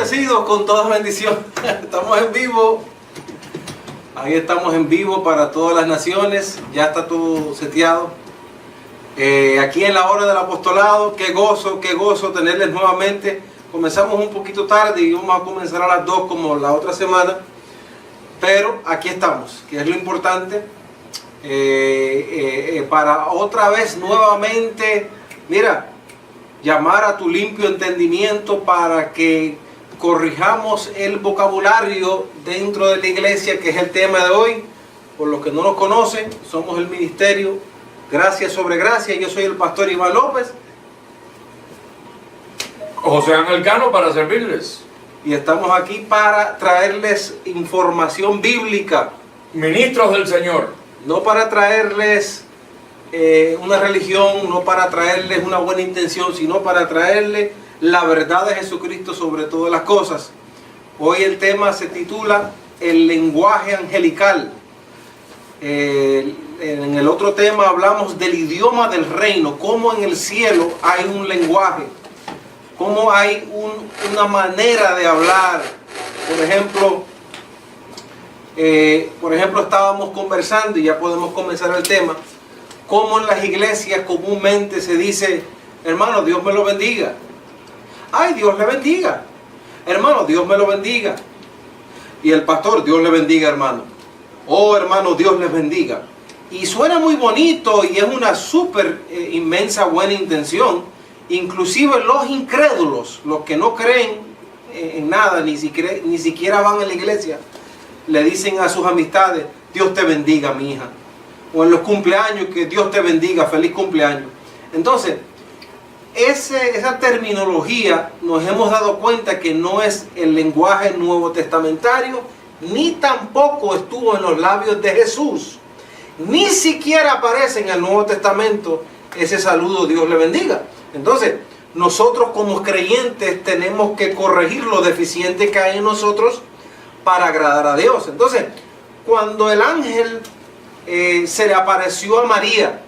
bendecidos con toda bendición. Estamos en vivo. Ahí estamos en vivo para todas las naciones. Ya está todo seteado. Aquí en la hora del apostolado. Qué gozo tenerles nuevamente. Comenzamos un poquito tarde y vamos a comenzar a las 2 como la otra semana. Pero aquí estamos, que es lo importante. Para otra vez nuevamente, mira, llamar a tu limpio entendimiento para que corrijamos el vocabulario dentro de la iglesia, que es el tema de hoy. Por los que no nos conocen, somos el ministerio Gracia sobre Gracia. Yo soy el pastor Iván López. José Ángel Cano, para servirles. Y estamos aquí para traerles información bíblica. Ministros del Señor. No para traerles una religión, no para traerles una buena intención, sino para traerles la verdad de Jesucristo sobre todas las cosas. Hoy el tema se titula El lenguaje angelical. En el otro tema hablamos del idioma del reino, cómo en el cielo hay un lenguaje, cómo hay una manera de hablar. Por ejemplo, estábamos conversando, y ya podemos comenzar el tema, cómo en las iglesias comúnmente se dice: hermano, Dios me lo bendiga. Ay, Dios le bendiga. Hermano, Dios me lo bendiga. Y el pastor: Dios le bendiga, hermano. Oh, hermano, Dios les bendiga. Y suena muy bonito y es una súper inmensa buena intención. Inclusive los incrédulos, los que no creen en nada, ni siquiera van a la iglesia, le dicen a sus amistades: Dios te bendiga, mi hija. O en los cumpleaños, que Dios te bendiga, feliz cumpleaños. Entonces, esa terminología nos hemos dado cuenta que no es el lenguaje nuevo testamentario, ni tampoco estuvo en los labios de Jesús. Ni siquiera aparece en el Nuevo Testamento ese saludo: Dios le bendiga. Entonces, nosotros como creyentes tenemos que corregir lo deficiente que hay en nosotros para agradar a Dios. Entonces, cuando el ángel se le apareció a María,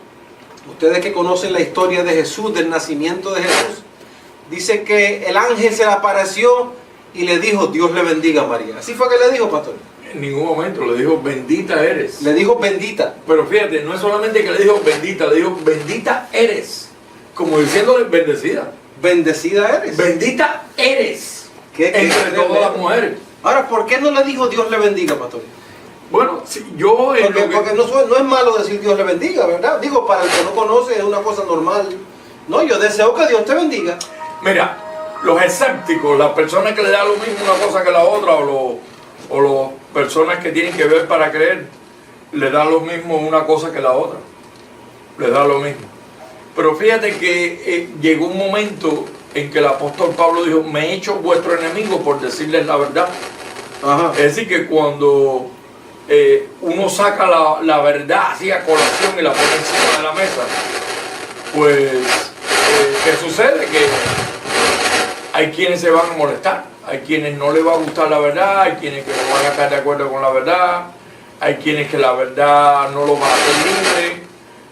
ustedes que conocen la historia de Jesús, del nacimiento de Jesús, dice que el ángel se le apareció y le dijo: Dios le bendiga a María. ¿Así fue que le dijo, pastor? En ningún momento le dijo: bendita eres. Le dijo: bendita. Pero fíjate, no es solamente que le dijo bendita, le dijo: bendita eres. Como diciéndole: bendecida. Bendecida eres. Bendita eres. Entre todas las mujeres. Ahora, ¿por qué no le dijo Dios le bendiga, pastor? Bueno, si yo... Porque no es malo decir Dios le bendiga, ¿verdad? Digo, para el que no conoce es una cosa normal. No, yo deseo que Dios te bendiga. Mira, los escépticos, las personas que le dan lo mismo una cosa que la otra, o las personas que tienen que ver para creer, le dan lo mismo una cosa que la otra. Le da lo mismo. Pero fíjate que llegó un momento en que el apóstol Pablo dijo: me he hecho vuestro enemigo por decirles la verdad. Ajá. Es decir, que cuando uno saca la verdad así a colación y la pone encima de la mesa, pues, ¿qué sucede? Que hay quienes se van a molestar, hay quienes no les va a gustar la verdad, hay quienes que no van a estar de acuerdo con la verdad, hay quienes que la verdad no lo van a hacer libre,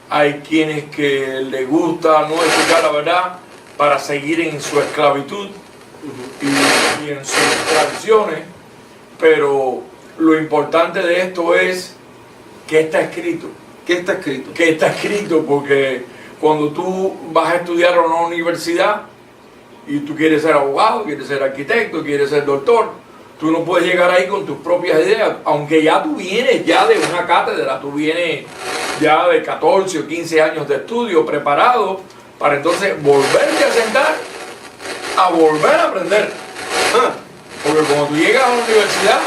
hay quienes que les gusta no explicar la verdad para seguir en su esclavitud y en sus tradiciones. Pero lo importante de esto es que está escrito. ¿Qué está escrito? Que está escrito, porque cuando tú vas a estudiar a una universidad y tú quieres ser abogado, quieres ser arquitecto, quieres ser doctor, tú no puedes llegar ahí con tus propias ideas, aunque ya tú vienes ya de una cátedra, tú vienes ya de 14 o 15 años de estudio preparado para entonces volverte a sentar a volver a aprender. Porque cuando tú llegas a la universidad,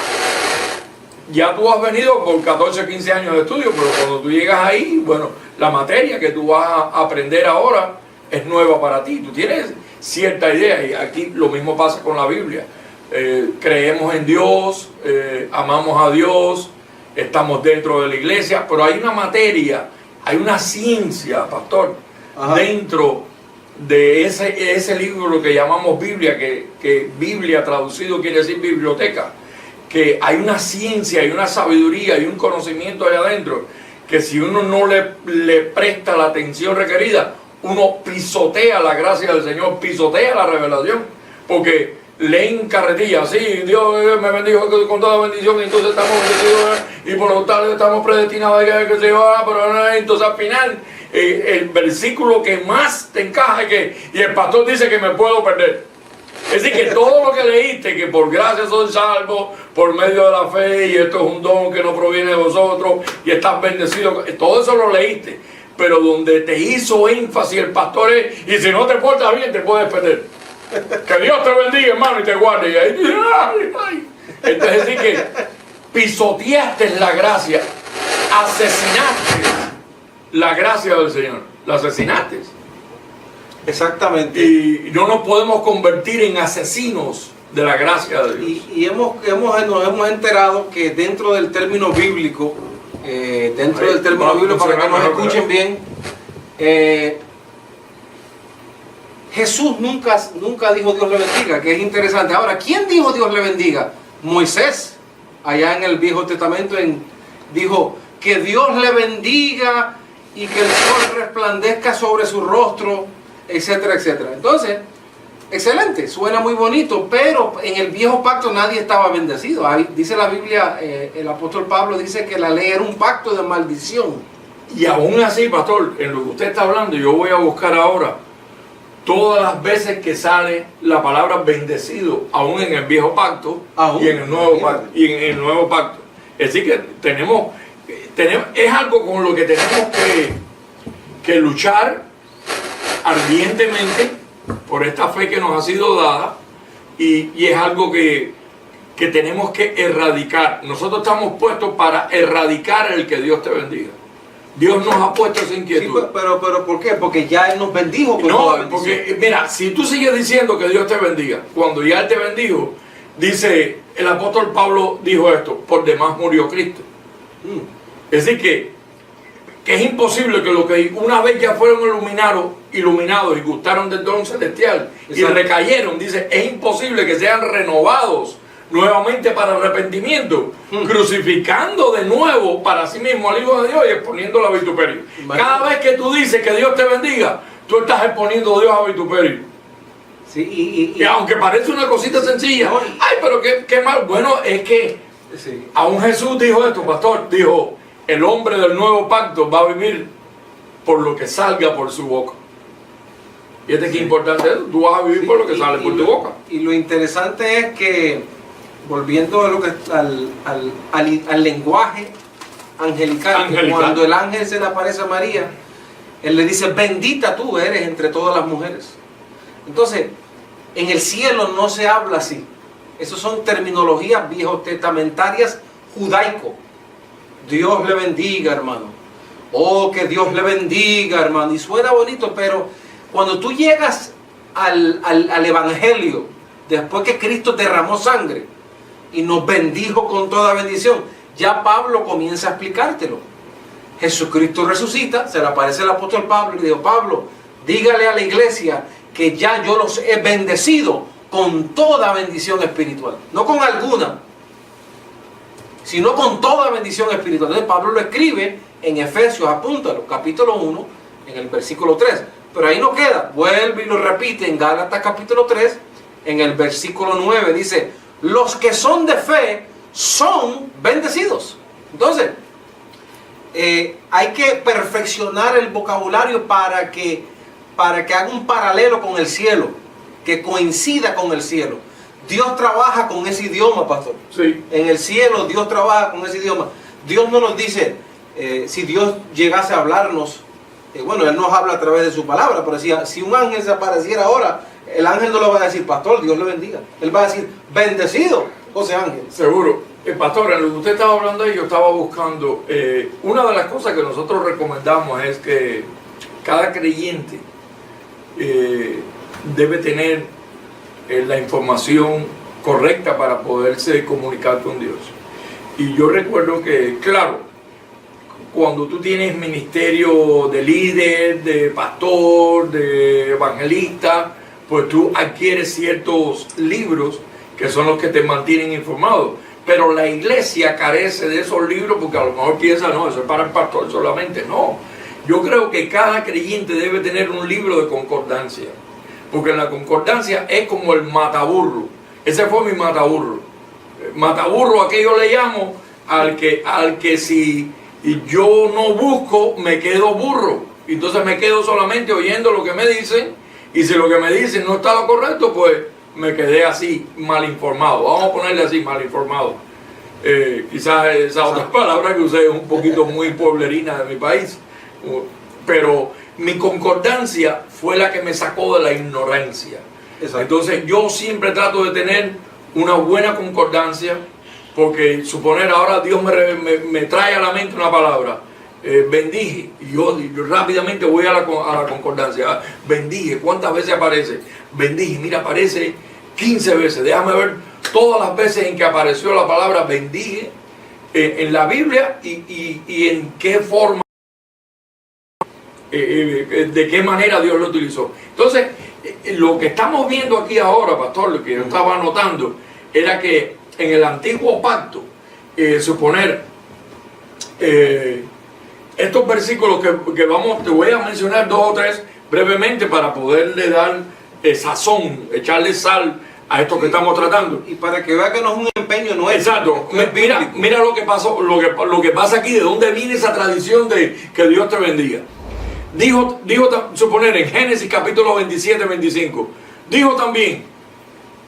ya tú has venido por 14 o 15 años de estudio, pero cuando tú llegas ahí, bueno, la materia que tú vas a aprender ahora es nueva para ti. Tú tienes cierta idea, y aquí lo mismo pasa con la Biblia. Creemos en Dios, amamos a Dios, estamos dentro de la iglesia, pero hay una materia, hay una ciencia, pastor, ajá, dentro de ese libro que llamamos Biblia, que Biblia traducido quiere decir biblioteca, que hay una ciencia, hay una sabiduría, hay un conocimiento ahí adentro, que si uno no le presta la atención requerida, uno pisotea la gracia del Señor, pisotea la revelación, porque leen carretillas, sí, Dios me bendijo con toda bendición, y entonces estamos bendecidos, y por lo tanto estamos predestinados a que se va, pero entonces al final el versículo que más te encaja es que, y el pastor dice que me puedo perder. Es decir, que todo lo que leíste, que por gracia soy salvo, por medio de la fe, y esto es un don que no proviene de vosotros, y estás bendecido, todo eso lo leíste. Pero donde te hizo énfasis el pastor es, y si no te portas bien, te puedes perder. Que Dios te bendiga, hermano, y te guarde. Y ahí, ay. Entonces, es decir, que pisoteaste la gracia, asesinaste la gracia del Señor, la asesinaste. Exactamente. Y no nos podemos convertir en asesinos de la gracia de Dios. Y nos hemos enterado que dentro del término bíblico, para que nos escuchen bien, Jesús nunca dijo Dios le bendiga, que es interesante. Ahora, ¿quién dijo Dios le bendiga? Moisés, allá en el Viejo Testamento, dijo que Dios le bendiga y que el sol resplandezca sobre su rostro, etcétera, etcétera. Entonces, excelente, suena muy bonito, pero en el Viejo Pacto nadie estaba bendecido. Ahí dice la Biblia, el apóstol Pablo dice que la ley era un pacto de maldición. Y aún así, pastor, en lo que usted está hablando, yo voy a buscar ahora todas las veces que sale la palabra bendecido, aún en el Viejo Pacto y en el Nuevo Pacto. Es decir, que tenemos es algo con lo que tenemos que luchar ardientemente por esta fe que nos ha sido dada, y es algo que tenemos que erradicar. Nosotros estamos puestos para erradicar el que Dios te bendiga. Dios nos ha puesto esa inquietud. Sí, pero ¿por qué? Porque ya Él nos bendijo con toda bendición. Porque mira, si tú sigues diciendo que Dios te bendiga, cuando ya Él te bendijo, dice el apóstol Pablo, dijo esto: por demás murió Cristo. Es decir, que es imposible que los que una vez ya fueron iluminados y gustaron del don celestial, exacto, y recayeron, dice, es imposible que sean renovados nuevamente para arrepentimiento, crucificando de nuevo para sí mismo al Hijo de Dios y exponiéndolo a vituperio. Cada vez que tú dices que Dios te bendiga, tú estás exponiendo a Dios a vituperio. Sí, y aunque parece una cosita sencilla, ay, pero qué mal. Bueno, es que aún Jesús dijo esto, pastor, dijo: el hombre del nuevo pacto va a vivir por lo que salga por su boca. Y qué importante es, tú vas a vivir por lo que sale por tu boca. Y lo interesante es que, volviendo a lo que al lenguaje angelical, cuando el ángel se le aparece a María, él le dice: bendita tú eres entre todas las mujeres. Entonces, en el cielo no se habla así. Esas son terminologías viejotestamentarias judaico. Dios le bendiga, hermano. Oh, que Dios le bendiga, hermano. Y suena bonito, pero cuando tú llegas al Evangelio, después que Cristo derramó sangre y nos bendijo con toda bendición, ya Pablo comienza a explicártelo. Jesucristo resucita, se le aparece el apóstol Pablo y le dijo: Pablo, dígale a la iglesia que ya yo los he bendecido con toda bendición espiritual. No con alguna, sino con toda bendición espiritual. Entonces Pablo lo escribe en Efesios, apúntalo, capítulo 1, en el versículo 3. Pero ahí no queda, vuelve y lo repite en Gálatas capítulo 3, en el versículo 9, dice: los que son de fe son bendecidos. Entonces, hay que perfeccionar el vocabulario para que haga un paralelo con el cielo, que coincida con el cielo. Dios trabaja con ese idioma, pastor. Sí. En el cielo Dios trabaja con ese idioma. Dios no nos dice, si Dios llegase a hablarnos, bueno, Él nos habla a través de su palabra, pero si un ángel se apareciera ahora, el ángel no le va a decir: pastor, Dios le bendiga. Él va a decir: bendecido, José Ángel. Seguro. Pastor, en lo que usted estaba hablando ahí, yo estaba buscando, una de las cosas que nosotros recomendamos es que cada creyente debe tener la información correcta para poderse comunicar con Dios. Y yo recuerdo que, claro, cuando tú tienes ministerio de líder, de pastor, de evangelista, pues tú adquieres ciertos libros que son los que te mantienen informado. Pero la iglesia carece de esos libros porque a lo mejor piensa: no, eso es para el pastor solamente. No, yo creo que cada creyente debe tener un libro de concordancia, porque la concordancia es como el mataburro. Ese fue mi mataburro. Mataburro, a que yo le llamo al que si yo no busco, me quedo burro. Entonces me quedo solamente oyendo lo que me dicen, y si lo que me dicen no estaba correcto, pues me quedé así, mal informado. Vamos a ponerle así, mal informado. Quizás esa otra palabra que usé es un poquito muy pueblerina de mi país, pero mi concordancia fue la que me sacó de la ignorancia. Exacto. Entonces yo siempre trato de tener una buena concordancia, porque suponer ahora Dios me trae a la mente una palabra, bendije, y yo rápidamente voy a la concordancia. Bendije, ¿cuántas veces aparece? Bendije, mira, aparece 15 veces. Déjame ver todas las veces en que apareció la palabra bendije en la Biblia, y en qué forma, de qué manera Dios lo utilizó. Entonces, lo que estamos viendo aquí ahora, pastor, lo que yo estaba anotando, era que en el antiguo pacto, suponer, estos versículos que te voy a mencionar 2 o 3 brevemente para poderle dar sazón, echarle sal a esto que estamos tratando. Y para que vea que no es un empeño nuestro. Exacto. Mira lo que pasó, lo que pasa aquí, de dónde viene esa tradición de que Dios te bendiga. Dijo, suponer en Génesis capítulo 27, 25, dijo también: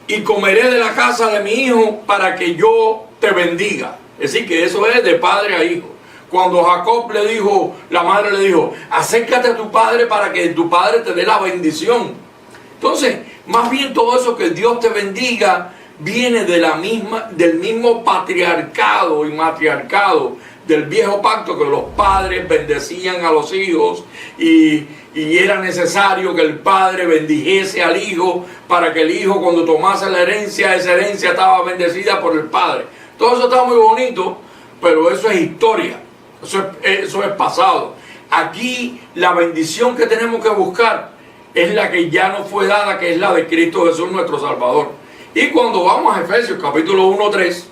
y comeré de la casa de mi hijo para que yo te bendiga. Es decir, que eso es de padre a hijo. Cuando Jacob le dijo, la madre le dijo: acércate a tu padre para que tu padre te dé la bendición. Entonces, más bien todo eso que Dios te bendiga viene del mismo patriarcado y matriarcado del viejo pacto, que los padres bendecían a los hijos, y era necesario que el padre bendijese al hijo para que el hijo, cuando tomase la herencia, esa herencia estaba bendecida por el padre. Todo eso está muy bonito, pero eso es historia, eso es pasado. Aquí la bendición que tenemos que buscar es la que ya nos fue dada, que es la de Cristo Jesús, nuestro Salvador. Y cuando vamos a Efesios capítulo 1, 3,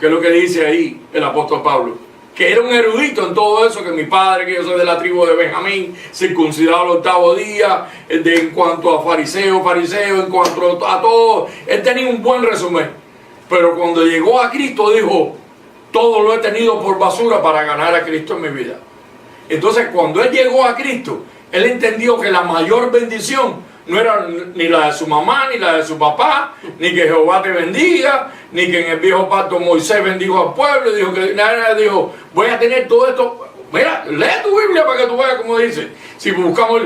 que es lo que dice ahí el apóstol Pablo, que era un erudito en todo eso, que mi padre, que yo soy de la tribu de Benjamín, circuncidado al 8º día, en cuanto a fariseo, en cuanto a todo, él tenía un buen resumen. Pero cuando llegó a Cristo dijo: todo lo he tenido por basura para ganar a Cristo en mi vida. Entonces, cuando él llegó a Cristo, él entendió que la mayor bendición no era ni la de su mamá, ni la de su papá, ni que Jehová te bendiga, ni que en el viejo pacto Moisés bendijo al pueblo, y dijo, voy a tener todo esto. Mira, lee tu Biblia para que tú veas cómo dice. Si buscamos,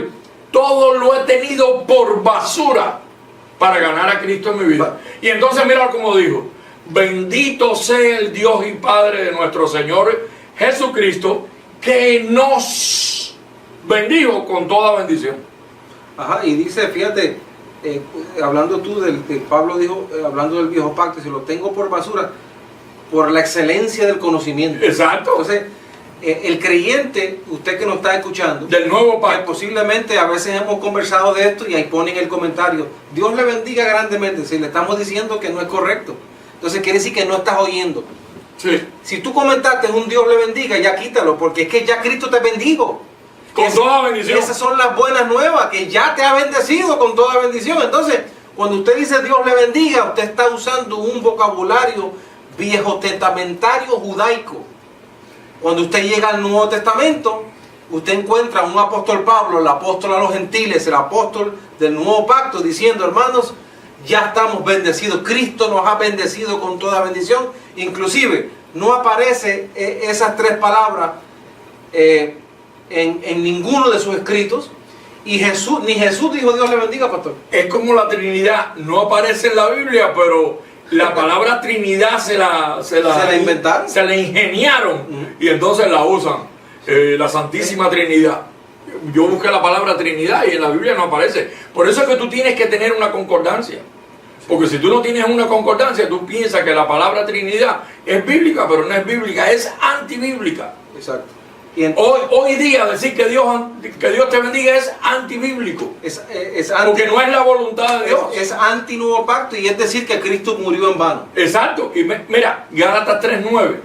todo lo he tenido por basura para ganar a Cristo en mi vida. Y entonces mira cómo dijo: bendito sea el Dios y Padre de nuestro Señor Jesucristo, que nos bendijo con toda bendición. Ajá, y dice, fíjate, hablando tú Pablo dijo, hablando del viejo pacto, si lo tengo por basura, por la excelencia del conocimiento. Exacto. Entonces, el creyente, usted que nos está escuchando, del nuevo pacto, posiblemente a veces hemos conversado de esto y ahí ponen el comentario: Dios le bendiga grandemente. Si le estamos diciendo que no es correcto, entonces quiere decir que no estás oyendo. Sí. Si tú comentaste un Dios le bendiga, ya quítalo, porque es que ya Cristo te bendijo. Con toda bendición. Esas son las buenas nuevas, que ya te ha bendecido con toda bendición. Entonces, cuando usted dice Dios le bendiga, usted está usando un vocabulario viejo testamentario judaico. Cuando usted llega al Nuevo Testamento, usted encuentra a un apóstol Pablo, el apóstol a los gentiles, el apóstol del Nuevo Pacto, diciendo: hermanos, ya estamos bendecidos. Cristo nos ha bendecido con toda bendición. Inclusive, no aparece esas 3 palabras en ninguno de sus escritos, y ni Jesús dijo Dios le bendiga, pastor. Es como la Trinidad, no aparece en la Biblia, pero la palabra Trinidad se la inventaron, se la ingeniaron, y entonces la usan, la Santísima Trinidad. Yo busqué la palabra Trinidad y en la Biblia no aparece. Por eso es que tú tienes que tener una concordancia, porque si tú no tienes una concordancia, tú piensas que la palabra Trinidad es bíblica, pero no es bíblica, es antibíblica. Exacto. Hoy día decir que Dios te bendiga es antibíblico, porque no es la voluntad de Dios. Es anti nuevo pacto, y es decir que Cristo murió en vano. Exacto. Y mira, Gálatas 3:9,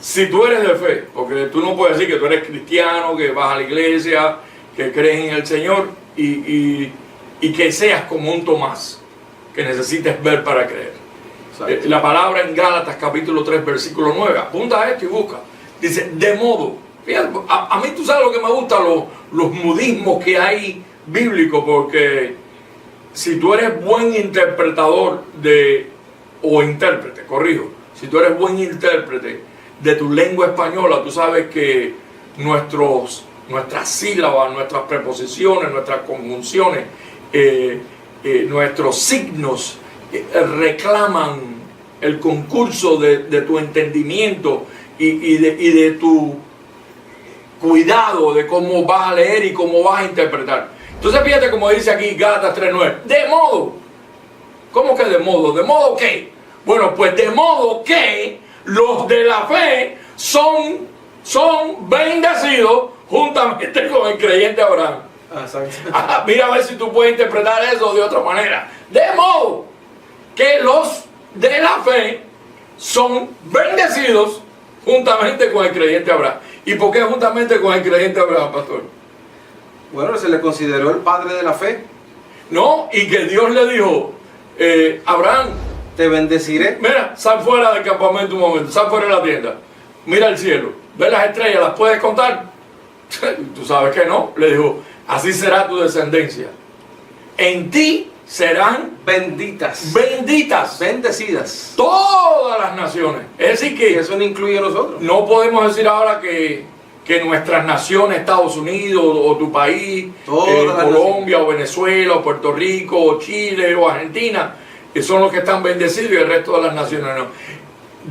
si tú eres de fe, porque tú no puedes decir que tú eres cristiano, que vas a la iglesia, que crees en el Señor, y que seas como un Tomás. que necesites ver para creer. Exacto. La palabra en Gálatas capítulo 3 versículo 9, apunta esto y busca. Dice, de modo, fíjate, a mí tú sabes lo que me gusta, los modismos que hay bíblicos, porque si tú eres buen interpretador o intérprete, corrijo, si tú eres buen intérprete de tu lengua española, tú sabes que nuestras sílabas, nuestras preposiciones, nuestras conjunciones, nuestros signos reclaman el concurso de tu entendimiento y de tu cuidado de cómo vas a leer y cómo vas a interpretar. Entonces fíjate como dice aquí Gálatas 3:9, de modo. ¿Cómo que de modo? ¿De modo qué? Bueno, pues de modo que los de la fe son bendecidos juntamente con el creyente Abraham. Mira a ver si tú puedes interpretar eso de otra manera. De modo que los de la fe son bendecidos juntamente con el creyente Abraham. ¿Y por qué juntamente con el creyente Abraham, pastor? Bueno, se le consideró el padre de la fe. No, y que Dios le dijo, Abraham, te bendeciré. Mira, sal fuera del campamento un momento, sal fuera de la tienda, mira el cielo, ve las estrellas, ¿las puedes contar? Tú sabes que no. Le dijo, así será tu descendencia, en ti serán benditas, bendecidas todas las naciones. Es decir que eso no incluye a nosotros. No podemos decir ahora que nuestras naciones, Estados Unidos o tu país, Colombia o Venezuela o Puerto Rico o Chile o Argentina, que son los que están bendecidos y el resto de las naciones no.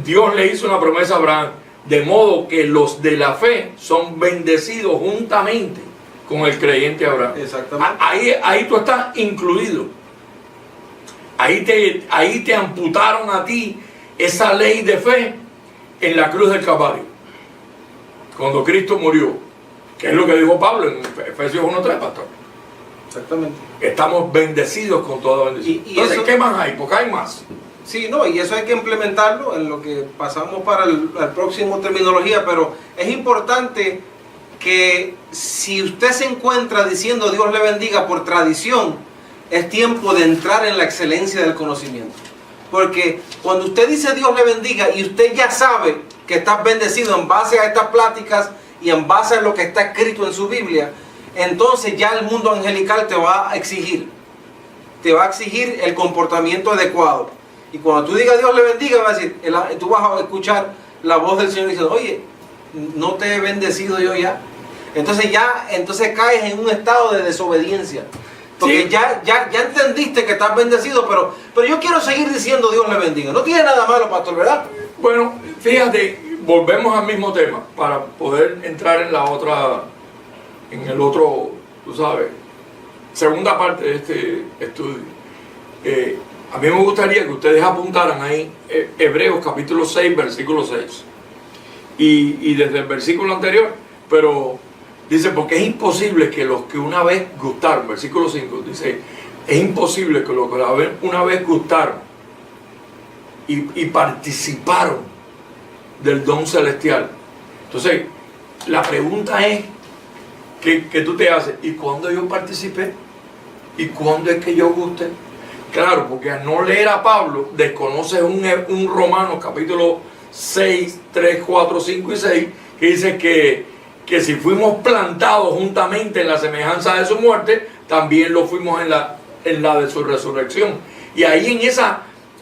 Dios le hizo una promesa a Abraham, de modo que los de la fe son bendecidos juntamente con el creyente Abraham. Exactamente. Ahí tú estás incluido. Ahí te amputaron a ti esa ley de fe en la cruz del Calvario. Cuando Cristo murió, que es lo que dijo Pablo en Efesios 1:3, pastor. Exactamente. Estamos bendecidos con toda bendición. Entonces, ¿qué más hay? Porque hay más. Sí, no, y eso hay que implementarlo en lo que pasamos para el próximo terminología, pero es importante que si usted se encuentra diciendo Dios le bendiga por tradición, es tiempo de entrar en la excelencia del conocimiento. Porque cuando usted dice Dios le bendiga y usted ya sabe que estás bendecido en base a estas pláticas y en base a lo que está escrito en su Biblia, entonces ya el mundo angelical te va a exigir el comportamiento adecuado. Y cuando tú digas Dios le bendiga, va a decir, tú vas a escuchar la voz del Señor diciendo, oye, no te he bendecido yo ya. Entonces caes en un estado de desobediencia. Porque sí, ya entendiste que estás bendecido, pero yo quiero seguir diciendo Dios le bendiga. No tiene nada malo, pastor, ¿verdad? Bueno, fíjate, volvemos al mismo tema para poder entrar en el otro, tú sabes, segunda parte de este estudio. A mí me gustaría que ustedes apuntaran ahí Hebreos capítulo 6, versículo 6. Y desde el versículo anterior, pero dice, porque es imposible que los que una vez gustaron, versículo 5, dice, es imposible que los que una vez gustaron y participaron del don celestial. Entonces, la pregunta es, que tú te haces, ¿y cuándo yo participé? ¿Y cuándo es que yo gusté? Claro, porque al no leer a Pablo, desconoces un Romanos capítulo 6, 3, 4, 5 y 6, que dice que si fuimos plantados juntamente en la semejanza de su muerte, también lo fuimos en la de su resurrección. Y ahí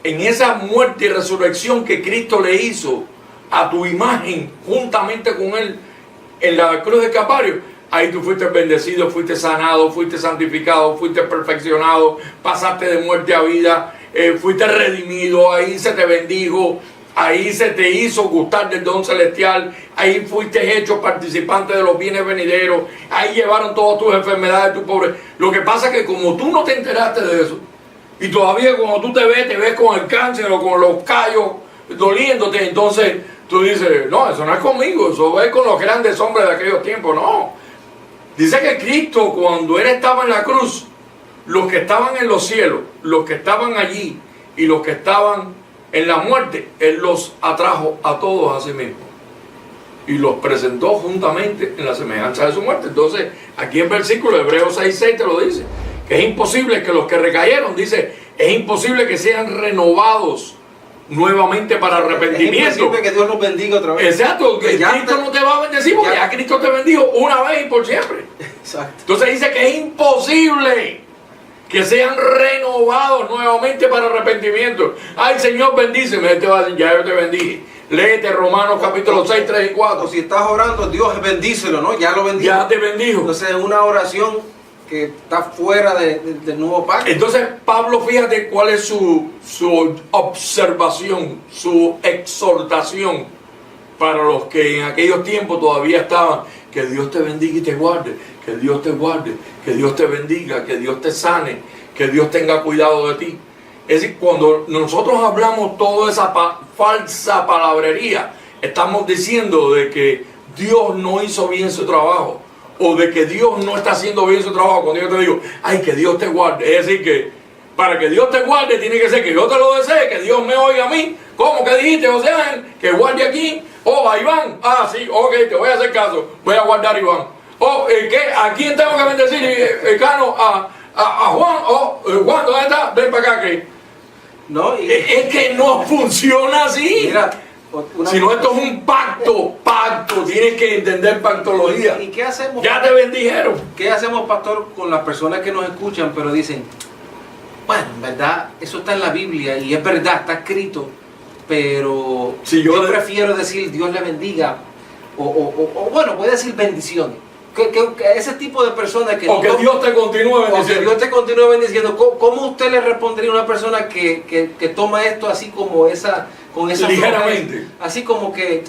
en esa muerte y resurrección que Cristo le hizo a tu imagen, juntamente con él, en la cruz de Calvario, ahí tú fuiste bendecido, fuiste sanado, fuiste santificado, fuiste perfeccionado, pasaste de muerte a vida, fuiste redimido, ahí se te bendijo, ahí se te hizo gustar del don celestial, ahí fuiste hecho participante de los bienes venideros, ahí llevaron todas tus enfermedades, tu pobre. Lo que pasa es que como tú no te enteraste de eso, y todavía cuando tú te ves con el cáncer o con los callos doliéndote, entonces tú dices, no, eso no es conmigo, eso es con los grandes hombres de aquellos tiempos. No. Dice que Cristo, cuando Él estaba en la cruz, los que estaban en los cielos, los que estaban allí y los que estaban en la muerte, Él los atrajo a todos a sí mismo y los presentó juntamente en la semejanza de su muerte. Entonces, aquí en versículo Hebreos 6:6 te lo dice, que es imposible que los que recayeron, dice, es imposible que sean renovados nuevamente para Es arrepentimiento. imposible que Dios los bendiga otra vez. Exacto, que Ya Cristo te- no te va a bendecir porque ya- ya Cristo te bendijo una vez y por siempre. Exacto. Entonces dice que es imposible que sean renovados nuevamente para arrepentimiento. Ay, Señor, bendíceme. Él te va a decir, ya yo te bendije. Léete Romanos capítulo 6, 3 y 4. O si estás orando, Dios bendícelo, ¿no? Ya lo bendijo. Ya te bendijo. Entonces es una oración que está fuera del nuevo pacto. Entonces Pablo, fíjate cuál es su observación, su exhortación para los que en aquellos tiempos todavía estaban. Que Dios te bendiga y te guarde, que Dios te guarde, que Dios te bendiga, que Dios te sane, que Dios tenga cuidado de ti. Es decir, cuando nosotros hablamos toda esa falsa palabrería, estamos diciendo de que Dios no hizo bien su trabajo, o de que Dios no está haciendo bien su trabajo. Cuando yo te digo, ay, que Dios te guarde, es decir, que para que Dios te guarde tiene que ser que yo te lo desee, que Dios me oiga a mí. ¿Cómo que dijiste, José Ángel? Que guarde aquí. Oh, a Iván. Ah, sí, ok, te voy a hacer caso. Voy a guardar a Iván. Oh, ¿a quién tengo que bendecir? Cano, a Juan. Oh, Juan, ¿dónde está? Ven para acá que... ¿No? Y, Es que no funciona así. mira, Si no, esto es un pacto. Tienes que entender pactología. ¿Y qué hacemos? Ya te bendijeron. ¿Qué hacemos, pastor, con las personas que nos escuchan, pero dicen, bueno, en verdad, eso está en la Biblia y es verdad, está escrito, pero Si yo yo- prefiero decir Dios le bendiga, o bueno, voy a decir bendiciones. Que ese tipo de personas que O que no- Dios te continúe o que bendiciendo. Dios te continúe bendiciendo. ¿Cómo usted le respondería a una persona que toma esto así como con esa Ligeramente. flojera? Así como que,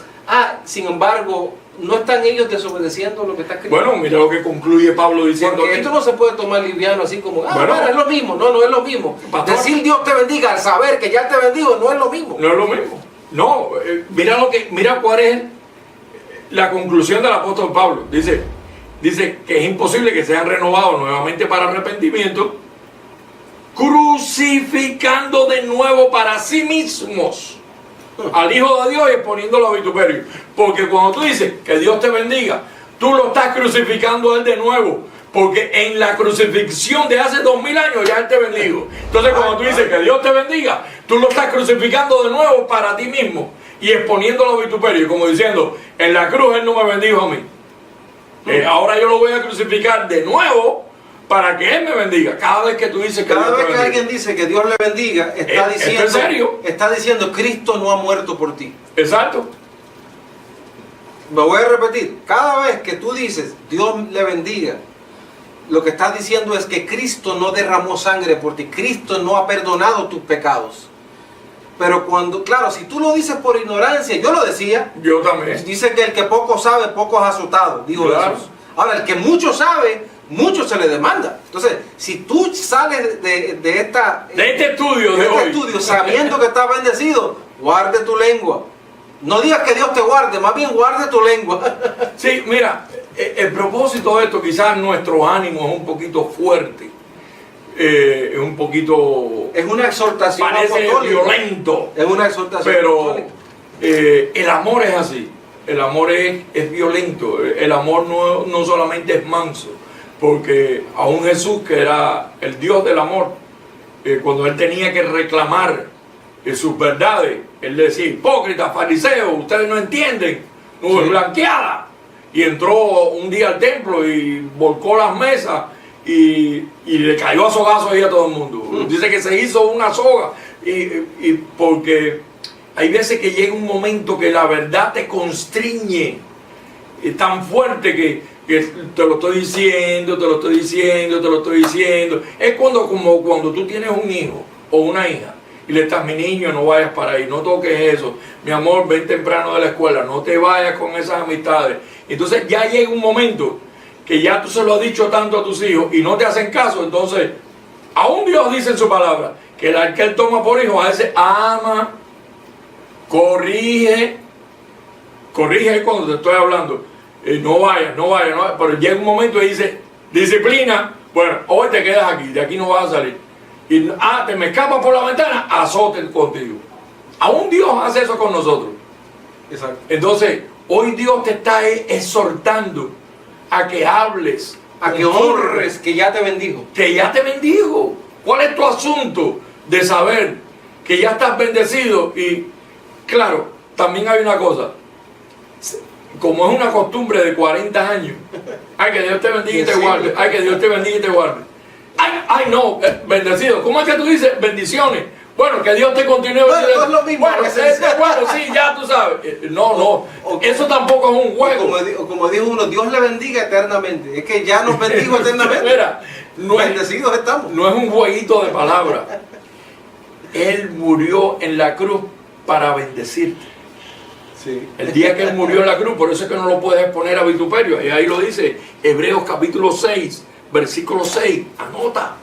sin embargo, no están ellos desobedeciendo lo que está escrito. Bueno, mira lo que concluye Pablo diciendo Porque aquí. esto no se puede tomar liviano así como, Bueno. bueno, es lo mismo. No es lo mismo. Pastor. Decir Dios te bendiga al saber que ya te bendigo no es lo mismo. No es lo mismo. No, mira cuál es la conclusión del apóstol Pablo. Dice que es imposible que sean renovados nuevamente para arrepentimiento, crucificando de nuevo para sí mismos al Hijo de Dios y exponiéndolo a vituperio. Porque cuando tú dices que Dios te bendiga, tú lo estás crucificando a Él de nuevo. Porque en la crucifixión de hace 2000 años ya Él te bendijo. Entonces cuando tú dices que Dios te bendiga, tú lo estás crucificando de nuevo para ti mismo y exponiéndolo a vituperio, como diciendo, en la cruz Él no me bendijo a mí. Ahora yo lo voy a crucificar de nuevo para que Él me bendiga. Cada vez que tú dices que Cada Dios vez te que bendiga. alguien dice que Dios le bendiga, ¿Esto en serio? está diciendo Cristo no ha muerto por ti. Exacto. Lo voy a repetir. Cada vez que tú dices Dios le bendiga, lo que estás diciendo es que Cristo no derramó sangre por ti. Cristo no ha perdonado tus pecados. Pero cuando, claro, si tú lo dices por ignorancia, yo lo decía, Yo también. dice que el que poco sabe, poco es azotado, dijo Claro. Jesús. Ahora, el que mucho sabe, mucho se le demanda. Entonces, si tú sales de De este estudio de este hoy. estudio sabiendo que estás bendecido, guarde tu lengua. No digas que Dios te guarde, más bien guarde tu lengua. Sí, mira, el propósito de esto, quizás nuestro ánimo es un poquito fuerte, es un poquito, Es una exhortación parece apostólica. violento, Es una exhortación pero apostólica. el amor es así, el amor es violento, el amor no solamente es manso, porque aún Jesús, que era el Dios del amor, cuando Él tenía que reclamar sus verdades, Él decía, hipócritas, fariseos, ustedes no entienden, nube Sí. blanqueada. Y entró un día al templo y volcó las mesas y le cayó a sogazos ahí a todo el mundo. Dice que se hizo una soga y porque hay veces que llega un momento que la verdad te constriñe tan fuerte que te lo estoy diciendo, te lo estoy diciendo, te lo estoy diciendo. Es como cuando tú tienes un hijo o una hija y le estás, mi niño, no vayas para ahí, no toques eso, mi amor, ven temprano de la escuela, no te vayas con esas amistades. Entonces ya llega un momento que ya tú se lo has dicho tanto a tus hijos y no te hacen caso. Entonces, aún Dios dice en su palabra que el que Él toma por hijo a ese ama, corrige cuando te estoy hablando, no vayas, pero llega un momento y dice, disciplina, bueno, hoy te quedas aquí, de aquí no vas a salir. Y te me escapas por la ventana, azoten contigo. Aún Dios hace eso con nosotros. Exacto. Entonces, hoy Dios te está exhortando a que hables, A que honres que ya te bendijo. que ya te bendijo. ¿Cuál es tu asunto? de saber que ya estás bendecido. Y claro, también hay una cosa, como es una costumbre de 40 años, ay, que Dios te bendiga y te guarde, ay, que Dios te bendiga y te guarde, ay, no, bendecido, ¿cómo es que tú dices bendiciones? Bueno, que Dios te continúe. Bueno, no es lo mismo. Bueno, bueno, sí, ya tú sabes. No, eso tampoco es un juego. Como dijo uno, Dios le bendiga eternamente. Es que ya nos bendijo eternamente. Mira, bendecidos estamos. No es un jueguito de palabras. Él murió en la cruz para bendecirte. Sí. El día que Él murió en la cruz, por eso es que no lo puedes exponer a vituperio. Y ahí lo dice, Hebreos capítulo 6, versículo 6. Anota.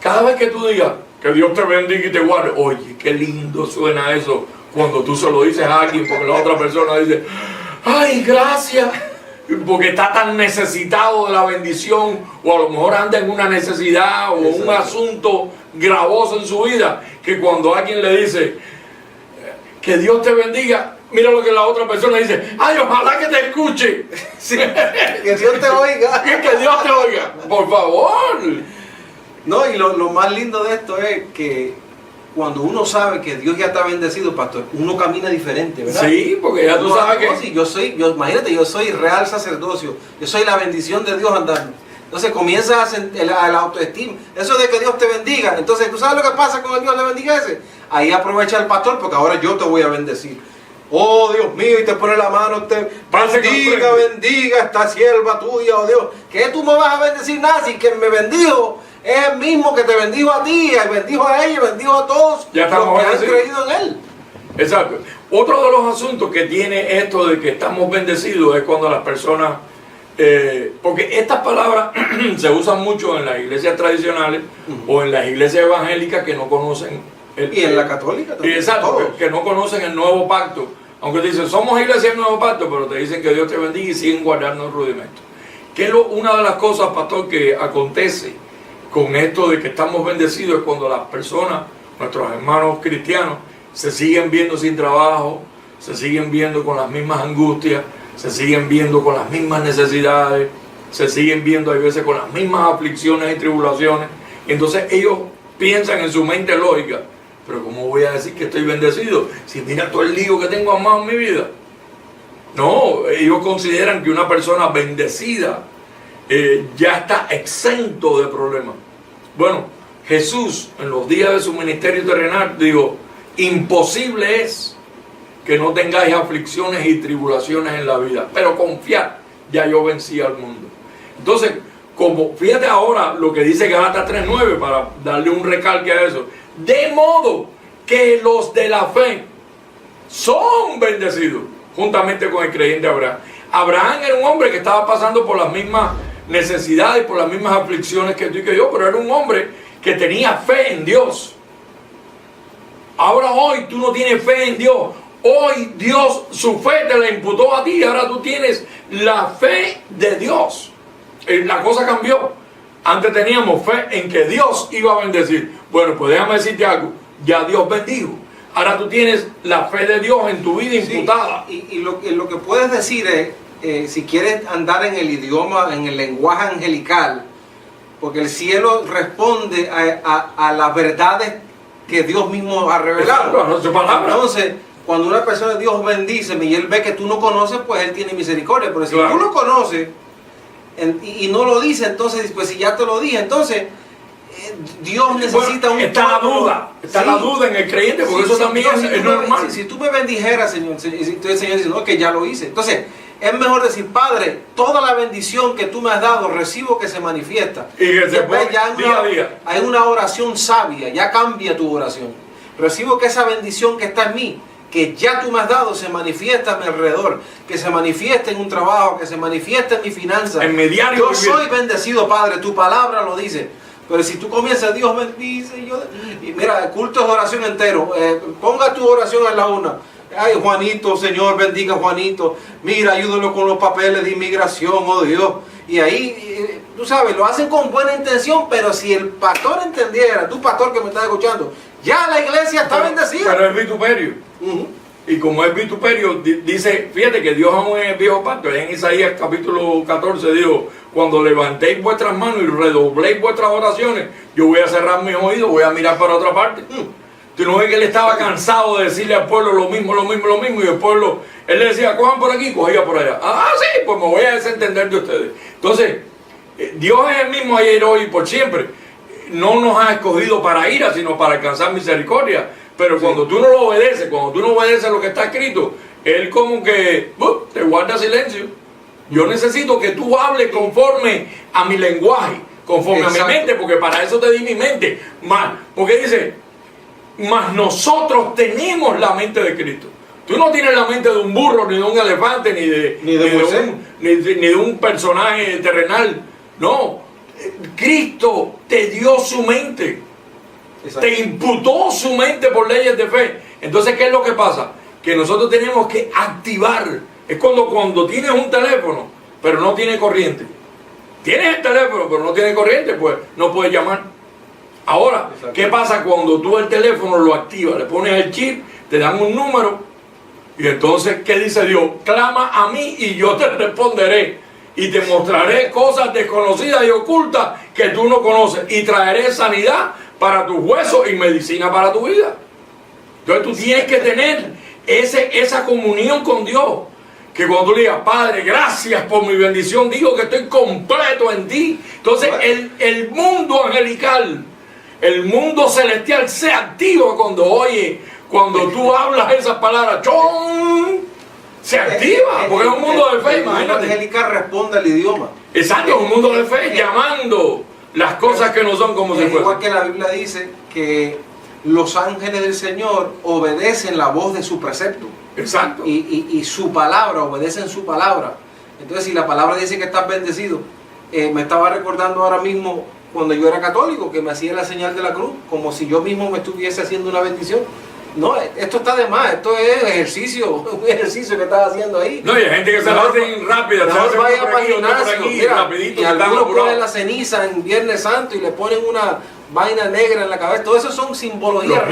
Cada vez que tú digas, que Dios te bendiga y te guarde. Oye, qué lindo suena eso cuando tú se lo dices a alguien, porque la otra persona dice, ay, gracias, porque está tan necesitado de la bendición, o a lo mejor anda en una necesidad o un asunto gravoso en su vida, que cuando alguien le dice, que Dios te bendiga, mira lo que la otra persona dice, ay, ojalá que te escuche. Sí, que Dios te oiga. Que Dios te oiga, por favor. No, y lo más lindo de esto es que cuando uno sabe que Dios ya está bendecido, pastor, uno camina diferente, ¿verdad? Sí, porque ya tú sabes que... Sí, imagínate, yo soy real sacerdocio, yo soy la bendición de Dios andando. Entonces comienza la autoestima, eso de que Dios te bendiga. Entonces, ¿tú sabes lo que pasa con el Dios le bendiga ese? Ahí aprovecha el pastor, porque ahora yo te voy a bendecir. Oh, Dios mío, y te pone la mano, te bendiga esta sierva tuya, oh Dios. ¿Qué tú me vas a bendecir? Nada, si quien me bendijo es el mismo que te bendijo a ti, bendijo a ella, bendijo a todos ya los que han creído en Él. Exacto. Otro de los asuntos que tiene esto de que estamos bendecidos es cuando las personas, porque estas palabras se usan mucho en las iglesias tradicionales o en las iglesias evangélicas que no conocen y en la católica también. Exacto, que no conocen el nuevo pacto. Aunque te dicen, somos iglesia del nuevo pacto, pero te dicen que Dios te bendiga y siguen guardando el rudimento. Que es una de las cosas, pastor, que acontece con esto de que estamos bendecidos es cuando las personas, nuestros hermanos cristianos, se siguen viendo sin trabajo, se siguen viendo con las mismas angustias, se siguen viendo con las mismas necesidades, se siguen viendo a veces con las mismas aflicciones y tribulaciones. Y entonces ellos piensan en su mente lógica, pero ¿cómo voy a decir que estoy bendecido si mira todo el lío que tengo amado en mi vida? No, ellos consideran que una persona bendecida ya está exento de problemas. Bueno, Jesús en los días de su ministerio terrenal dijo, imposible es que no tengáis aflicciones y tribulaciones en la vida, pero confiad, ya yo vencí al mundo. Entonces, como fíjate ahora lo que dice Gálatas 3:9 para darle un recalque a eso, de modo que los de la fe son bendecidos juntamente con el creyente Abraham. Abraham era un hombre que estaba pasando por las mismas necesidades, por las mismas aflicciones que tú y que yo, pero era un hombre que tenía fe en Dios. Ahora hoy tú no tienes fe en Dios. Hoy Dios su fe te la imputó a ti. Ahora tú tienes la fe de Dios. La cosa cambió. Antes teníamos fe en que Dios iba a bendecir. Bueno, pues déjame decirte algo. Ya Dios bendijo. Ahora tú tienes la fe de Dios en tu vida imputada. Y lo que puedes decir es, si quieres andar en el idioma, en el lenguaje angelical, porque el cielo responde a las verdades que Dios mismo ha revelado. Entonces, cuando una persona de Dios bendice y Él ve que tú no conoces, pues Él tiene misericordia. Pero si tú lo conoces y no lo dice, entonces, pues si ya te lo dije, entonces Dios necesita está la duda. Está la duda en el creyente, porque eso también es normal. Si tú me bendijeras, Señor, si el Señor dice, no, que ya lo hice. Entonces, es mejor decir, Padre, toda la bendición que tú me has dado, recibo que se manifiesta. Y que se pone día a día. Hay una oración sabia, ya cambia tu oración. Recibo que esa bendición que está en mí, que ya tú me has dado, se manifiesta a mi alrededor, que se manifiesta en un trabajo, que se manifiesta en mi finanza. En mi diario. Yo soy bendecido, Padre, tu palabra lo dice. Pero si tú comienzas, Dios bendice, y mira, el culto es oración entero. Ponga tu oración en la una. Ay, Juanito, Señor, bendiga a Juanito. Mira, ayúdalo con los papeles de inmigración, oh Dios. Y ahí, tú sabes, lo hacen con buena intención, pero si el pastor entendiera, tú pastor que me estás escuchando, ya la iglesia está bendecida. Pero es vituperio. y como es vituperio, dice, fíjate que Dios aún en el viejo pacto, en Isaías capítulo 14 dijo, cuando levantéis vuestras manos y redobléis vuestras oraciones, yo voy a cerrar mis oídos, voy a mirar para otra parte. Tú no ves que él estaba cansado de decirle al pueblo lo mismo, y el pueblo, él le decía, cojan por aquí, cogía por allá. Ah, sí, pues me voy a desentender de ustedes. Entonces, Dios es el mismo ayer, hoy y por siempre. No nos ha escogido para ira, sino para alcanzar misericordia. Pero cuando tú no lo obedeces, cuando tú no obedeces lo que está escrito, él como que te guarda silencio. Yo necesito que tú hables conforme a mi lenguaje, conforme a mi mente, porque para eso te di mi mente. Porque dice, mas nosotros tenemos la mente de Cristo. Tú no tienes la mente de un burro, ni de un elefante, ni de un personaje terrenal. No, Cristo te dio su mente. Exacto. Te imputó su mente por leyes de fe. Entonces, ¿qué es lo que pasa? Que nosotros tenemos que activar. Es cuando tienes un teléfono, pero no tiene corriente. Tienes el teléfono, pero no tiene corriente, pues no puedes llamar. Ahora, exacto, ¿qué pasa cuando tú el teléfono lo activas? Le pones el chip, te dan un número, y entonces, ¿qué dice Dios? Clama a mí y yo te responderé. Y te mostraré cosas desconocidas y ocultas que tú no conoces. Y traeré sanidad para tus huesos y medicina para tu vida. Entonces tú tienes que tener esa comunión con Dios. Que cuando tú le digas, Padre, gracias por mi bendición, digo que estoy completo en ti. Entonces el mundo angelical, el mundo celestial se activa cuando tú hablas esas palabras. ¡Chon! Se activa, porque es un mundo de fe, imagínate. El mundo angelical responde al idioma. Exacto, es un mundo de fe, llamando las cosas que no son como se fueran. Igual que la Biblia dice que los ángeles del Señor obedecen la voz de su precepto. Exacto. Y su palabra, obedecen su palabra. Entonces, si la palabra dice que estás bendecido, me estaba recordando ahora mismo cuando yo era católico, que me hacía la señal de la cruz, como si yo mismo me estuviese haciendo una bendición. No, esto está de más, esto es ejercicio, un ejercicio que estás haciendo ahí. No, y hay gente que se lo hace rápida, mejor vaya para el gimnasio, mira, rapidito, y algunos ponen la ceniza en Viernes Santo y le ponen una vaina negra en la cabeza. Todo eso son simbologías,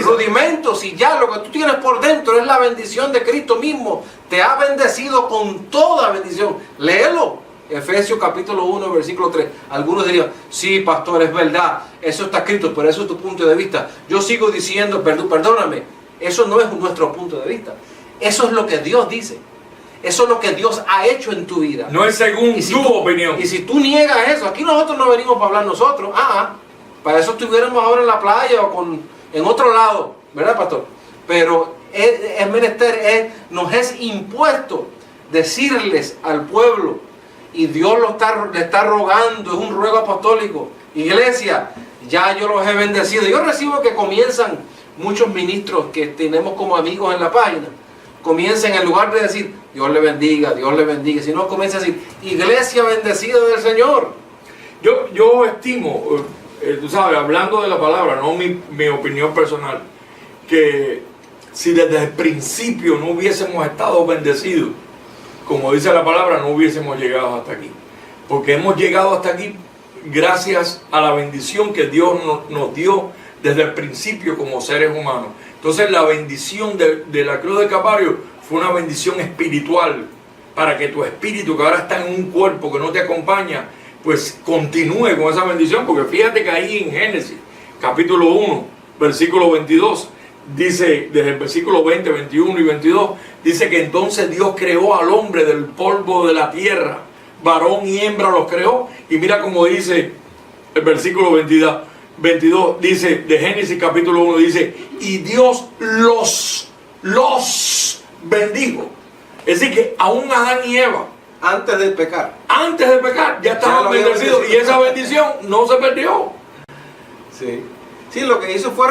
rudimentos, y ya lo que tú tienes por dentro es la bendición de Cristo mismo. Te ha bendecido con toda bendición. Léelo. Efesios capítulo 1, versículo 3. Algunos dirían, sí, pastor, es verdad, eso está escrito, pero eso es tu punto de vista. Yo sigo diciendo, perdóname, eso no es nuestro punto de vista. Eso es lo que Dios dice. Eso es lo que Dios ha hecho en tu vida. No es según tu opinión. Y si tú niegas eso, aquí nosotros no venimos para hablar nosotros. Para eso estuviéramos ahora en la playa o en otro lado, ¿verdad, pastor? Pero es menester, nos es impuesto decirles al pueblo, y Dios le está rogando, es un ruego apostólico. Iglesia, ya yo los he bendecido. Yo recibo que comienzan muchos ministros que tenemos como amigos en la página, comiencen en lugar de decir, Dios le bendiga, si no comienza a decir, iglesia bendecida del Señor. Yo estimo, tú sabes, hablando de la palabra, no mi opinión personal, que si desde el principio no hubiésemos estado bendecidos, como dice la palabra, no hubiésemos llegado hasta aquí. Porque hemos llegado hasta aquí gracias a la bendición que Dios nos dio desde el principio como seres humanos. Entonces la bendición de la cruz de Calvario fue una bendición espiritual, para que tu espíritu, que ahora está en un cuerpo que no te acompaña, pues continúe con esa bendición. Porque fíjate que ahí en Génesis capítulo 1 versículo 22 dice, desde el versículo 20, 21 y 22, dice que entonces Dios creó al hombre del polvo de la tierra, varón y hembra los creó. Y mira cómo dice el versículo 22, dice de Génesis capítulo 1, dice, y Dios los bendijo. Es decir, que aún Adán y Eva, antes de pecar ya estaban bendecidos, y esa bendición no se perdió. Sí, lo que hizo fue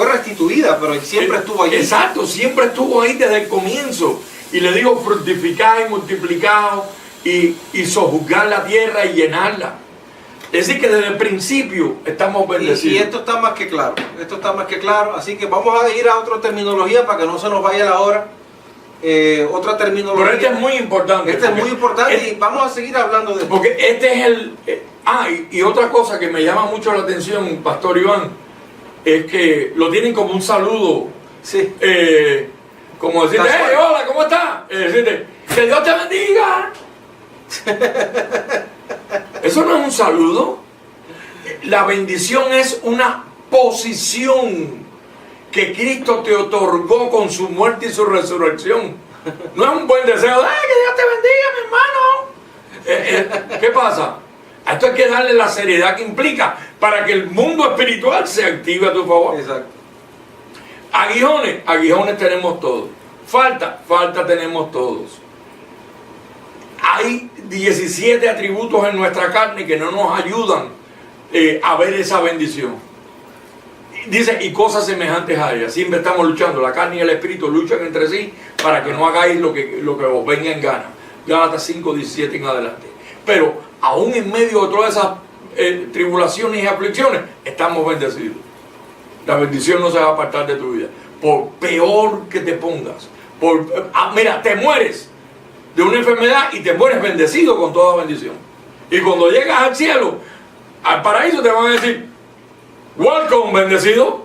restituida, pero siempre estuvo allí. Exacto, siempre estuvo ahí desde el comienzo. Y le dijo, fructificad y multiplicaos y sojuzgar la tierra y llenarla. Es decir, que desde el principio estamos bendecidos. Y esto está más que claro. Así que vamos a ir a otra terminología para que no se nos vaya la hora. Otra terminología. Pero este es muy importante. Y vamos a seguir hablando de esto. Porque este es el... y otra cosa que me llama mucho la atención, Pastor Iván, es que lo tienen como un saludo. Sí. Como decirte, Casual. hey, hola, ¿cómo estás? Y decirte, que Dios te bendiga. Eso no es un saludo. La bendición es una posición que Cristo te otorgó con su muerte y su resurrección. No es un buen deseo, ¡ay, que Dios te bendiga, mi hermano! ¿Qué pasa? A esto hay que darle la seriedad que implica para que el mundo espiritual se active a tu favor. Exacto. Aguijones tenemos todos. Falta tenemos todos. Hay 17 atributos en nuestra carne que no nos ayudan a ver esa bendición. Dice, y cosas semejantes a ellas. Siempre estamos luchando. La carne y el espíritu luchan entre sí para que no hagáis lo que os venga en gana. Gálatas 5, 17 en adelante. Pero aún en medio de todas esas tribulaciones y aflicciones, estamos bendecidos. La bendición no se va a apartar de tu vida. Por peor que te pongas. Mira, te mueres de una enfermedad y te mueres bendecido con toda bendición. Y cuando llegas al cielo, al paraíso, te van a decir, welcome, bendecido.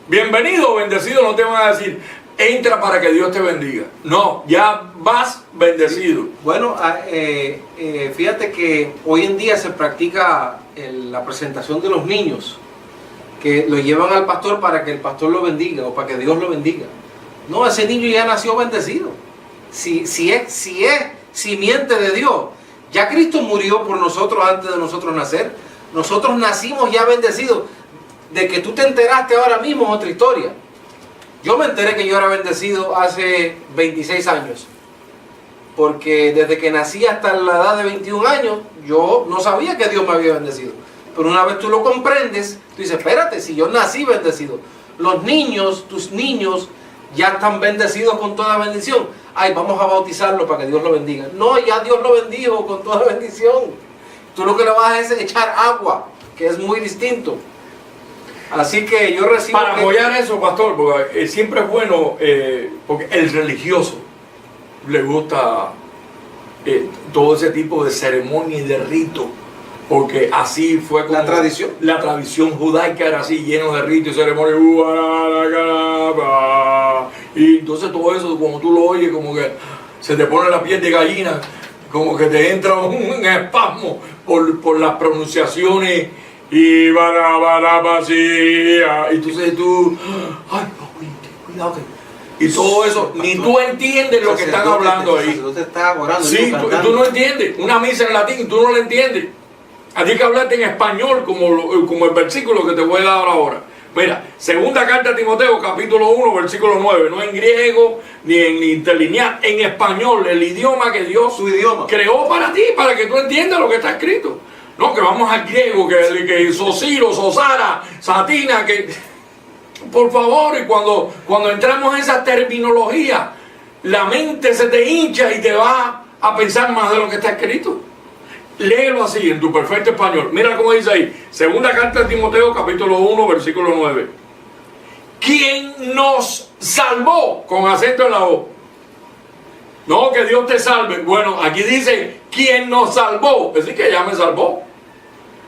Bienvenido, bendecido. No te van a decir, entra para que Dios te bendiga. No, ya vas bendecido. Bueno, fíjate que hoy en día se practica la presentación de los niños, que lo llevan al pastor para que el pastor lo bendiga o para que Dios lo bendiga. No, ese niño ya nació bendecido. Si es simiente de Dios, ya Cristo murió por nosotros antes de nosotros nacer. Nosotros nacimos ya bendecidos. De que tú te enteraste ahora mismo es otra historia. Yo me enteré que yo era bendecido hace 26 años. Porque desde que nací hasta la edad de 21 años, yo no sabía que Dios me había bendecido. Pero una vez tú lo comprendes, tú dices, espérate, si yo nací bendecido. Los niños, tus niños, ya están bendecidos con toda bendición. Ay, vamos a bautizarlo para que Dios lo bendiga. No, ya Dios lo bendijo con toda bendición. Tú lo que le vas a hacer es echar agua, que es muy distinto. Así que yo recibo... Para apoyar eso, pastor, porque siempre es bueno, porque el religioso le gusta todo ese tipo de ceremonia y de rito, porque así fue como... La tradición judaica era así, lleno de rito y ceremonia. Y entonces todo eso, como tú lo oyes, como que se te pone la piel de gallina, como que te entra un espasmo por las pronunciaciones. Y vacía. Y entonces tú, ay, cuidado. Y todo eso, ni tú entiendes lo que están hablando ahí. Sí, tú no entiendes. Una misa en latín y tú no la entiendes. Hay que hablarte en español, como el versículo que te voy a dar ahora. Mira, segunda carta a Timoteo, capítulo 1, versículo 9. No en griego, ni en interlineal, en español, el idioma que Dios creó para ti, para que tú entiendas lo que está escrito. No, que vamos al griego, que Sosiro, Sosara, Satina, que... Por favor, y cuando entramos en esa terminología, la mente se te hincha y te va a pensar más de lo que está escrito. Léelo así, en tu perfecto español. Mira cómo dice ahí, segunda carta de Timoteo, capítulo 1, versículo 9. ¿Quién nos salvó? Con acento en la O. No, que Dios te salve. Bueno, aquí dice, ¿quién nos salvó? Es decir, que ya me salvó.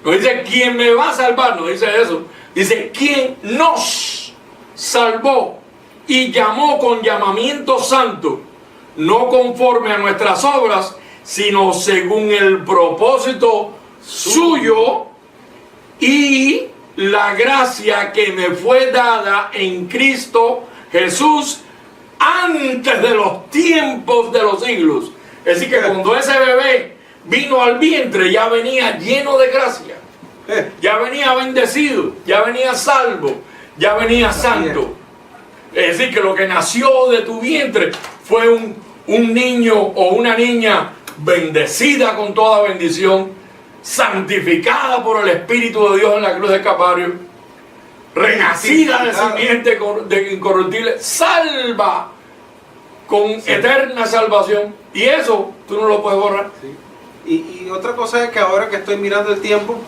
No dice, ¿quién me va a salvar? No dice eso. Dice, ¿quién nos salvó? Y llamó con llamamiento santo, no conforme a nuestras obras, sino según el propósito suyo y la gracia que me fue dada en Cristo Jesús antes de los tiempos de los siglos. Es decir, que cuando ese bebé vino al vientre, ya venía lleno de gracia, ya venía bendecido, ya venía salvo, ya venía santo. Es decir, que lo que nació de tu vientre fue un niño o una niña bendecida con toda bendición, santificada por el Espíritu de Dios en la cruz del Calvario, renacida de simiente de incorruptible, salva con eterna salvación. Y eso tú no lo puedes borrar. Y otra cosa es que ahora que estoy mirando el tiempo,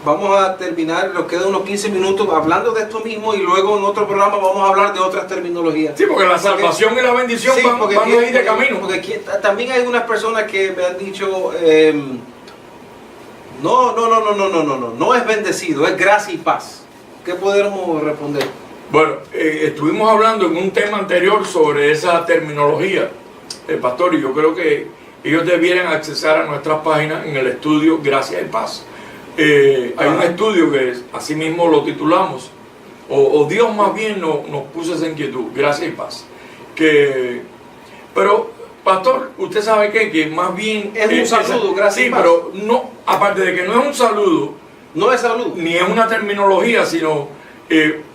vamos a terminar, nos quedan unos 15 minutos hablando de esto mismo y luego en otro programa vamos a hablar de otras terminologías. Sí, porque la salvación y la bendición van a ir de camino. Porque también hay unas personas que me han dicho, no es bendecido, es gracia y paz. ¿Qué podemos responder? Bueno, estuvimos hablando en un tema anterior sobre esa terminología, pastor, y yo creo que ellos debieran accesar a nuestras páginas en el estudio Gracia y Paz. Hay un estudio que así mismo lo titulamos, o Dios más bien nos puso esa inquietud, Gracia y Paz. Pero, pastor, usted sabe que más bien es un saludo, gracias y paz. Pero no, aparte de que no es un saludo, no es saludo, ni es una terminología, sino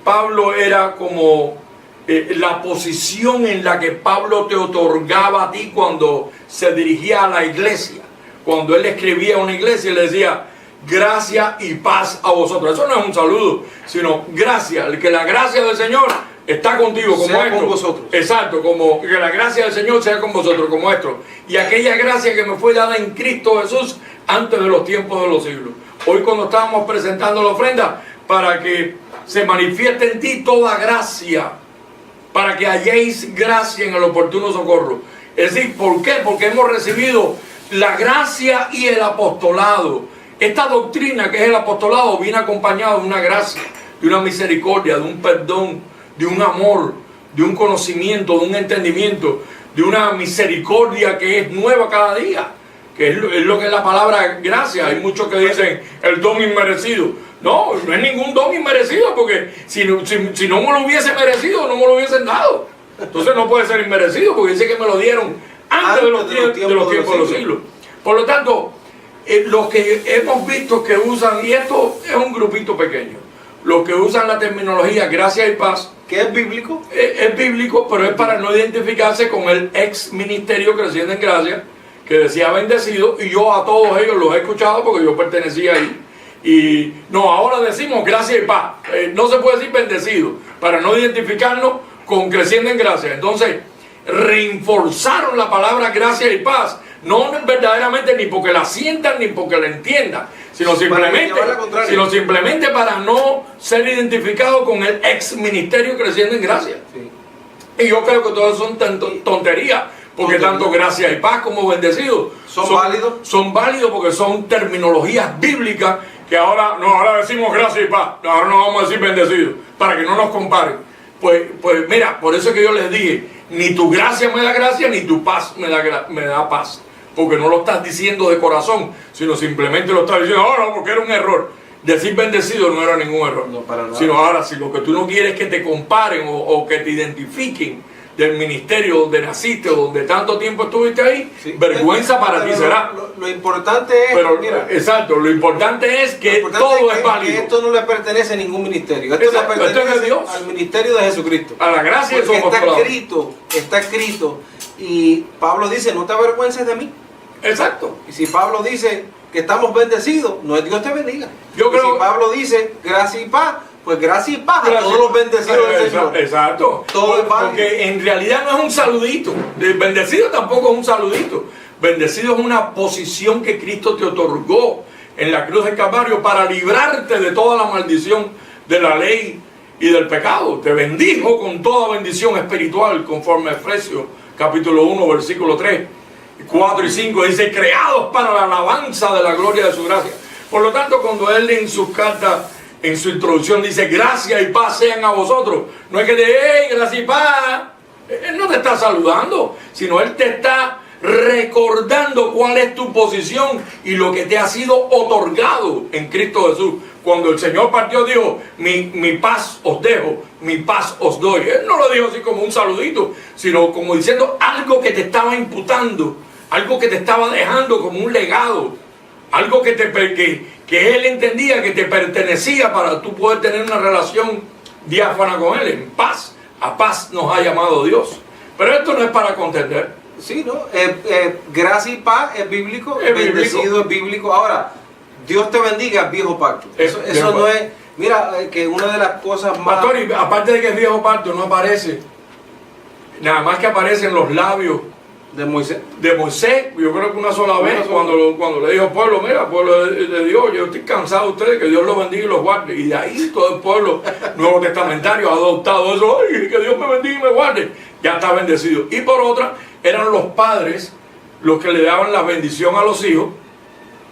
Pablo era como la posición en la que Pablo te otorgaba a ti cuando se dirigía a la iglesia. Cuando él escribía a una iglesia, le decía gracia y paz a vosotros. Eso no es un saludo, sino gracia, que la gracia del Señor está contigo, como sea esto. Con vosotros. Exacto, como que la gracia del Señor sea con vosotros, como esto. Y aquella gracia que me fue dada en Cristo Jesús antes de los tiempos de los siglos. Hoy cuando estábamos presentando la ofrenda, para que se manifieste en ti toda gracia, para que halléis gracia en el oportuno socorro. Es decir, ¿por qué? Porque hemos recibido la gracia y el apostolado. Esta doctrina que es el apostolado viene acompañado de una gracia, de una misericordia, de un perdón, de un amor, de un conocimiento, de un entendimiento, de una misericordia que es nueva cada día, que es lo que es la palabra gracia. Hay muchos que dicen el don inmerecido. No, no es ningún don inmerecido, porque si no me lo hubiese merecido, no me lo hubiesen dado. Entonces no puede ser inmerecido, porque dice que me lo dieron antes de los tiempos de los siglos. Por lo tanto, los que hemos visto que usan, y esto es un grupito pequeño, los que usan la terminología gracia y paz, que es bíblico, es bíblico, pero es para no identificarse con el ex ministerio Creciendo en Gracia, que decía bendecido, y yo a todos ellos los he escuchado porque yo pertenecía ahí. Y no, ahora decimos gracia y paz. No se puede decir bendecido, para no identificarnos con Creciendo en Gracia. Entonces, reforzaron la palabra gracia y paz, no verdaderamente ni porque la sientan ni porque la entiendan, sino simplemente para no ser identificado con el ex ministerio Creciendo en Gracia. Sí. Y yo creo que todas son tonterías, porque tanto gracia y paz como bendecido son válidos porque son terminologías bíblicas que ahora decimos gracia y paz, ahora no vamos a decir bendecido, para que no nos comparen. Pues mira, por eso es que yo les dije, ni tu gracia me da gracia, ni tu paz me da paz, porque no lo estás diciendo de corazón, sino simplemente lo estás diciendo, no, porque era un error. Decir bendecido no era ningún error, no, para nada. Sino ahora, si lo que tú no quieres es que te comparen o que te identifiquen del ministerio donde naciste o donde tanto tiempo estuviste ahí, sí, vergüenza para ti será. Lo importante es, mira, exacto, lo importante es que todo es válido. Que esto no le pertenece a ningún ministerio. Esto le pertenece Dios, al ministerio de Jesucristo. A la gracia de su apostolado. Está escrito. Y Pablo dice, no te avergüences de mí. Exacto. Y si Pablo dice que estamos bendecidos, no es Dios te bendiga. Yo creo, si Pablo dice gracia y paz, pues gracia y paz a todos los bendecidos del Señor. Exacto. Todo es válido. Porque en realidad no es un saludito. Bendecido tampoco es un saludito. Bendecido es una posición que Cristo te otorgó en la cruz del Calvario para librarte de toda la maldición de la ley y del pecado. Te bendijo con toda bendición espiritual, conforme a Efesios capítulo 1, versículo 3, 4 y 5. Dice, creados para la alabanza de la gloria de su gracia. Por lo tanto, cuando él en sus cartas, en su introducción dice, gracia y paz sean a vosotros, no es que hey, gracia y paz. Él no te está saludando, sino él te está recordando cuál es tu posición y lo que te ha sido otorgado en Cristo Jesús. Cuando el Señor partió, dijo, mi paz os dejo, mi paz os doy. Él no lo dijo así como un saludito, sino como diciendo algo que te estaba imputando, algo que te estaba dejando como un legado, algo que él entendía que te pertenecía para tú poder tener una relación diáfana con él, en paz. A paz nos ha llamado Dios. Pero esto no es para contender. Sí, ¿no? Gracia y paz es bíblico, bendecido es bíblico. Ahora, Dios te bendiga, es viejo pacto. Eso no es. Mira, que una de las cosas más. Pastor, y aparte de que es viejo pacto, no aparece. Nada más que aparecen los labios de Moisés. Yo creo que una sola vez, cuando le dijo pueblo, mira, pueblo de Dios, yo estoy cansado de ustedes, que Dios los bendiga y los guarde. Y de ahí todo el pueblo nuevo testamentario ha adoptado eso, ay, que Dios me bendiga y me guarde. Ya está bendecido. Y por otra, eran los padres los que le daban la bendición a los hijos,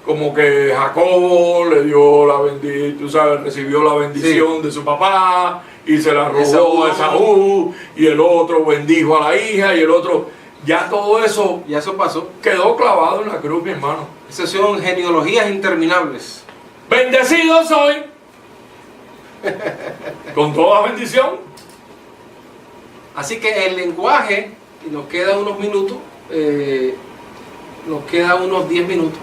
como que Jacobo le dio la bendición, tú sabes, recibió la bendición de su papá, y se la robó a Esaú, y el otro bendijo a la hija, y el otro, ya todo eso Ya eso pasó. quedó clavado en la cruz, mi hermano. Esas son genealogías interminables. Bendecido soy, con toda bendición. Así que el lenguaje, y nos quedan unos minutos, nos quedan unos 10 minutos,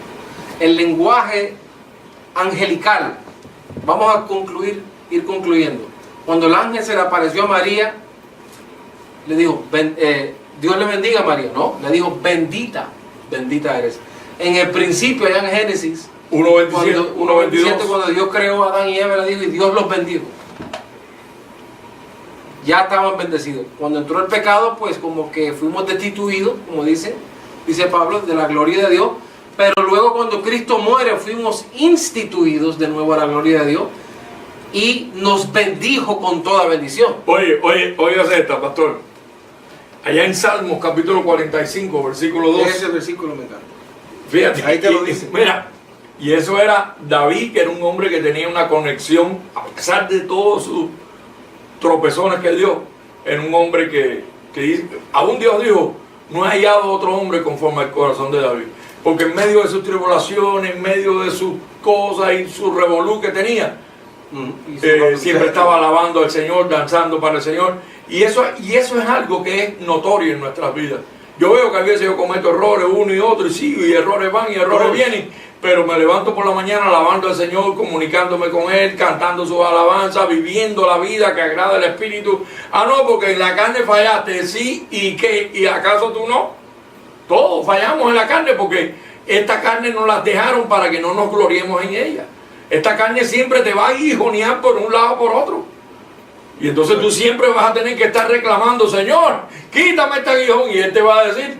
el lenguaje angelical, vamos a ir concluyendo. Cuando el ángel se le apareció a María, le dijo, Dios le bendiga a María, no, le dijo, bendita eres. En el principio, allá en Génesis 1:27, cuando Dios creó a Adán y Eva, le dijo, y Dios los bendijo. Ya estaban bendecidos. Cuando entró el pecado, pues como que fuimos destituidos, como dice Pablo, de la gloria de Dios. Pero luego cuando Cristo muere, fuimos instituidos de nuevo a la gloria de Dios y nos bendijo con toda bendición. Oiga esta, pastor. Allá en Salmos capítulo 45, versículo 2. Ese versículo me encanta. Fíjate, Ahí te lo dice. Mira, y eso era David, que era un hombre que tenía una conexión, a pesar de todos sus tropezones que dio, era un hombre que dice, aún Dios dijo, no he hallado otro hombre conforme al corazón de David. Porque en medio de sus tribulaciones, en medio de sus cosas y su revolú que tenía, siempre estaba alabando al Señor, danzando para el Señor. Y eso es algo que es notorio en nuestras vidas. Yo veo que a veces yo cometo errores uno y otro, y sigo, y errores van y errores vienen, pero me levanto por la mañana alabando al Señor, comunicándome con Él, cantando sus alabanzas, viviendo la vida que agrada al Espíritu. Ah, no, porque en la carne fallaste, sí, ¿y qué? ¿Y acaso tú no? Todos fallamos en la carne, porque esta carne nos la dejaron para que no nos gloriemos en ella. Esta carne siempre te va a aguijonear por un lado o por otro. Y entonces tú siempre vas a tener que estar reclamando, Señor, quítame este aguijón. Y Él te va a decir,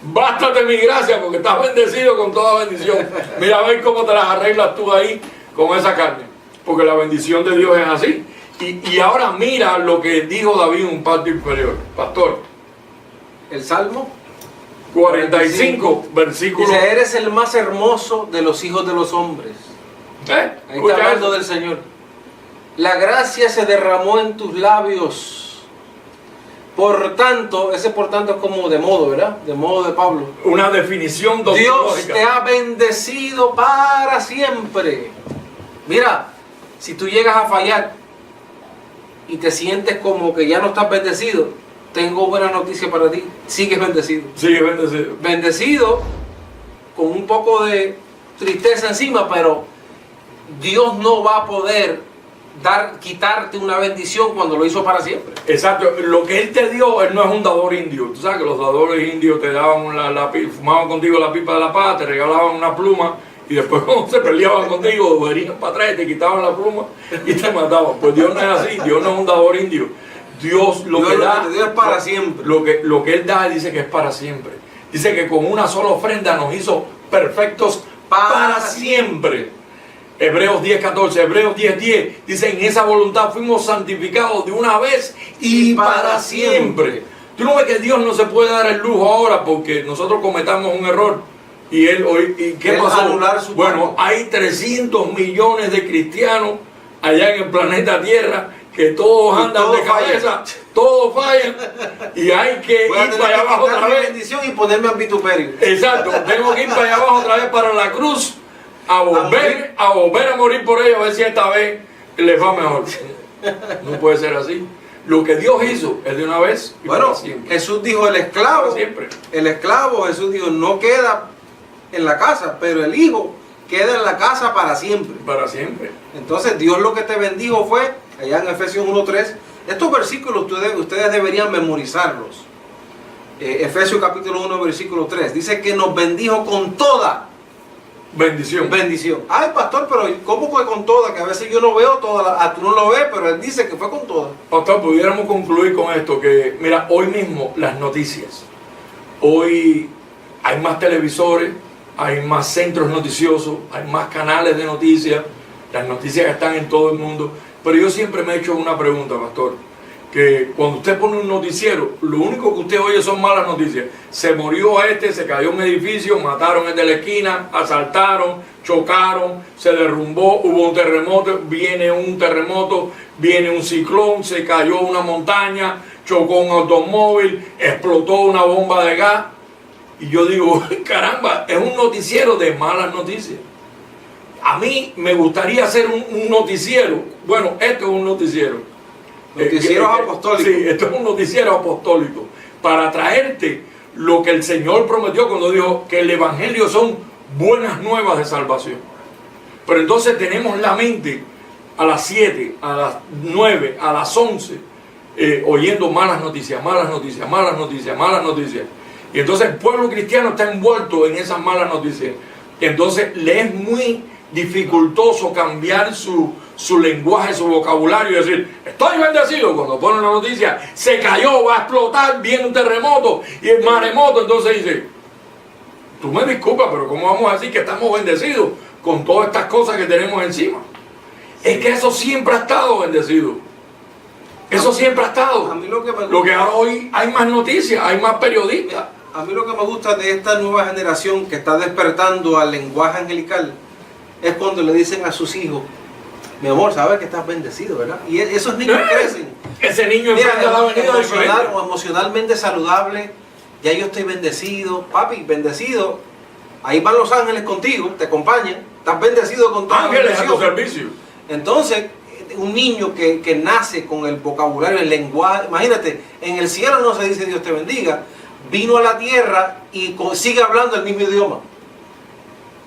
bástate mi gracia, porque estás bendecido con toda bendición. Mira a ver cómo te las arreglas tú ahí con esa carne. Porque la bendición de Dios es así. Y ahora mira lo que dijo David en un parte inferior. Pastor. El Salmo 45, versículo. Dice, eres el más hermoso de los hijos de los hombres. Ahí está hablando del Señor. La gracia se derramó en tus labios. Por tanto, ese por tanto es como de modo, ¿verdad? De modo de Pablo. Una definición Dios doxológica. te ha bendecido para siempre. Mira, si tú llegas a fallar y te sientes como que ya no estás bendecido, tengo buena noticia para ti. Sigues bendecido. Sigue bendecido. Bendecido con un poco de tristeza encima, pero Dios no va a poder quitarte una bendición cuando lo hizo para siempre. Exacto, lo que Él te dio, Él no es un dador indio. Tú sabes que los dadores indios te daban fumaban contigo la pipa de la paz, te regalaban una pluma y después cuando se peleaban contigo venían para atrás y te quitaban la pluma y te mataban. Pues Dios no es así, Dios no es un dador indio. Dios lo que da es para siempre. Lo que Él da dice que es para siempre. Dice que con una sola ofrenda nos hizo perfectos para siempre. Hebreos 10:14, Hebreos 10:10 dice, en esa voluntad fuimos santificados de una vez y para siempre. Tú no ves que Dios no se puede dar el lujo ahora porque nosotros cometamos un error y ¿qué pasó? Bueno, hay 300 millones de cristianos allá en el planeta Tierra que todos andan de cabeza, todos fallan y hay que ir para allá abajo otra vez. Bendición y ponerme en vituperio. Exacto, tengo que ir para allá abajo otra vez para la cruz. A volver a morir por ellos, a ver si esta vez les va mejor. No puede ser así. Lo que Dios hizo es de una vez y bueno, para siempre. Jesús dijo el esclavo, Jesús dijo no queda en la casa, pero el hijo queda en la casa para siempre. Para siempre. Entonces Dios lo que te bendijo fue, allá en Efesios 1:3, estos versículos ustedes deberían memorizarlos. Efesios capítulo 1 versículo 3, dice que nos bendijo con toda bendición. Ay, pastor, pero ¿cómo fue con toda? Que a veces yo no veo toda, tú no lo ves, pero él dice que fue con toda. Pastor, pudiéramos concluir con esto, que mira, hoy mismo las noticias, hoy hay más televisores, hay más centros noticiosos, hay más canales de noticias, las noticias están en todo el mundo, pero yo siempre me he hecho una pregunta, pastor, que cuando usted pone un noticiero, lo único que usted oye son malas noticias. Se murió se cayó un edificio, mataron el de la esquina, asaltaron, chocaron, se derrumbó, hubo un terremoto, viene un ciclón, se cayó una montaña, chocó un automóvil, explotó una bomba de gas. Y yo digo, caramba, es un noticiero de malas noticias. A mí me gustaría hacer un noticiero. Bueno, esto es un noticiero. Noticieros apostólicos. Sí, esto es un noticiero apostólico. Para traerte lo que el Señor prometió cuando dijo que el Evangelio son buenas nuevas de salvación. Pero entonces tenemos la mente a las 7, a las 9, a las 11, oyendo malas noticias, malas noticias, malas noticias, malas noticias. Y entonces el pueblo cristiano está envuelto en esas malas noticias. Y entonces le es muy dificultoso cambiar su lenguaje, su vocabulario y decir, estoy bendecido. Cuando pone una noticia, se cayó, va a explotar, viene un terremoto y el maremoto, entonces dice, tú me disculpas, pero ¿cómo vamos a decir que estamos bendecidos con todas estas cosas que tenemos encima? Es que eso siempre ha estado bendecido. Eso siempre ha estado. A mí lo que me gusta, lo que ahora hoy hay más noticias, hay más periodistas. a mí lo que me gusta de esta nueva generación que está despertando al lenguaje angelical es cuando le dicen a sus hijos, mi amor, sabes que estás bendecido, ¿verdad? Y esos niños crecen. Ese niño enfrenta la venida del Señor. O emocionalmente saludable, ya yo estoy bendecido, papi, bendecido. Ahí van los ángeles contigo, te acompañan, estás bendecido con toda ángeles a tu servicio. Entonces, un niño que nace con el vocabulario, el lenguaje, imagínate, en el cielo no se dice Dios te bendiga, vino a la tierra y sigue hablando el mismo idioma.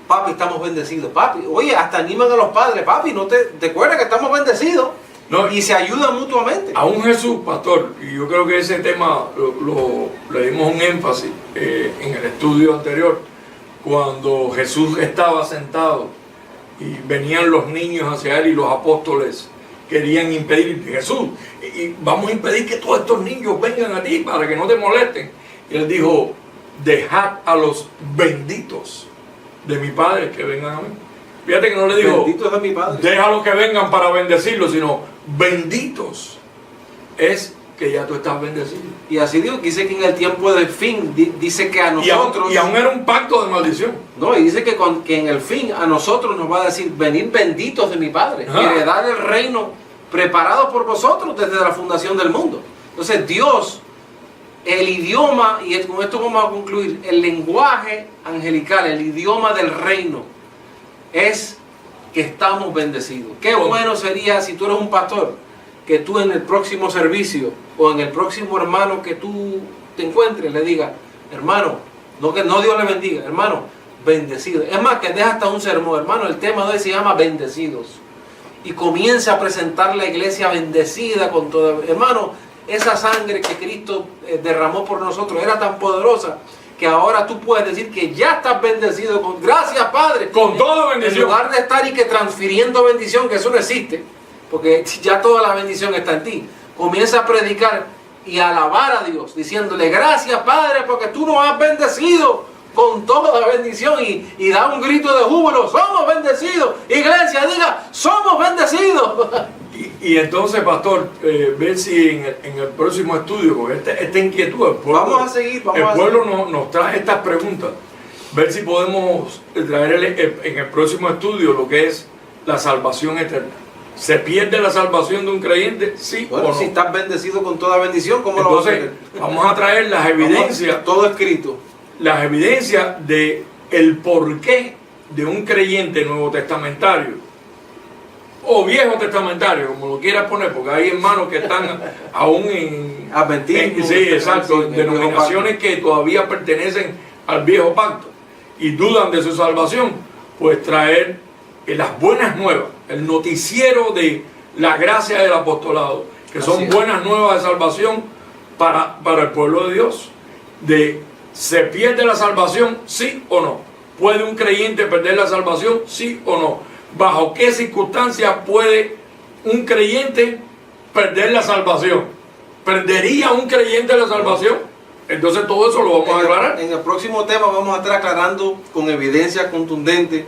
Papi, estamos bendecidos. Papi, oye, hasta animan a los padres. Papi, ¿no te acuerdas que estamos bendecidos? No, y se ayudan mutuamente. Aún Jesús, pastor, y yo creo que ese tema le dimos un énfasis en el estudio anterior, cuando Jesús estaba sentado y venían los niños hacia él y los apóstoles querían impedir, Jesús, y vamos a impedir que todos estos niños vengan a ti para que no te molesten. Y él dijo, dejad a los benditos de mi Padre que vengan a mí. Fíjate que no le dijo, benditos de mi Padre, déjalos que vengan para bendecirlos, sino benditos es que ya tú estás bendecido. Y así digo, dice que en el tiempo del fin, dice que a nosotros... Y aún era un pacto de maldición. No, y dice que en el fin a nosotros nos va a decir, venid benditos de mi Padre, y heredar el reino preparado por vosotros desde la fundación del mundo. Entonces Dios, el idioma, y con esto vamos a concluir, el lenguaje angelical, el idioma del reino, es que estamos bendecidos. Qué bueno sería si tú eres un pastor, que tú en el próximo servicio o en el próximo hermano que tú te encuentres le digas, hermano, no Dios le bendiga, hermano, bendecido. Es más, que deja hasta un sermón, hermano, el tema de hoy se llama bendecidos. Y comienza a presentar la iglesia bendecida con todo. Hermano, esa sangre que Cristo derramó por nosotros era tan poderosa que ahora tú puedes decir que ya estás bendecido con gracias, Padre, con toda bendición. En lugar de estar y que transfiriendo bendición, que eso no existe, porque ya toda la bendición está en ti. Comienza a predicar y a alabar a Dios, diciéndole gracias, Padre, porque tú nos has bendecido con toda la bendición, y da un grito de júbilo, somos bendecidos. Iglesia, diga, somos bendecidos. Y entonces, pastor, ver si en el próximo estudio, porque esta inquietud, el pueblo, vamos a seguir, el pueblo nos trae estas preguntas, ver si podemos traer en el próximo estudio lo que es la salvación eterna. ¿Se pierde la salvación de un creyente? Sí, bueno, o no. Si estás bendecido con toda bendición, ¿cómo lo vas a hacer? Vamos a traer las evidencias, todo escrito, las evidencias de el porqué de un creyente nuevo testamentario o viejo testamentario, como lo quieras poner, porque hay hermanos que están aún en adventismo, sí, exacto, en denominaciones que todavía pertenecen al viejo pacto y dudan de su salvación. Pues traer las buenas nuevas, el noticiero de la gracia del apostolado, que son buenas nuevas de salvación para el pueblo de Dios. ¿Se pierde la salvación? ¿Sí o no? ¿Puede un creyente perder la salvación? ¿Sí o no? ¿Bajo qué circunstancias puede un creyente perder la salvación? ¿Perdería un creyente la salvación? Entonces todo eso lo vamos a aclarar. En el próximo tema vamos a estar aclarando con evidencia contundente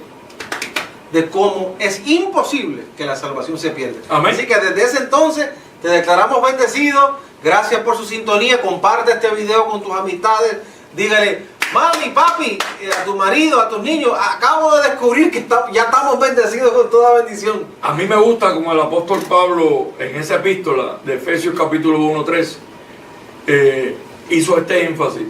de cómo es imposible que la salvación se pierda. Amén. Así que desde ese entonces Te declaramos bendecido. Gracias por su sintonía. Comparte este video con tus amistades. Dígale, mami, papi, a tu marido, a tus niños, acabo de descubrir que ya estamos bendecidos con toda bendición. A mí me gusta como el apóstol Pablo en esa epístola de Efesios capítulo 1:3 hizo este énfasis.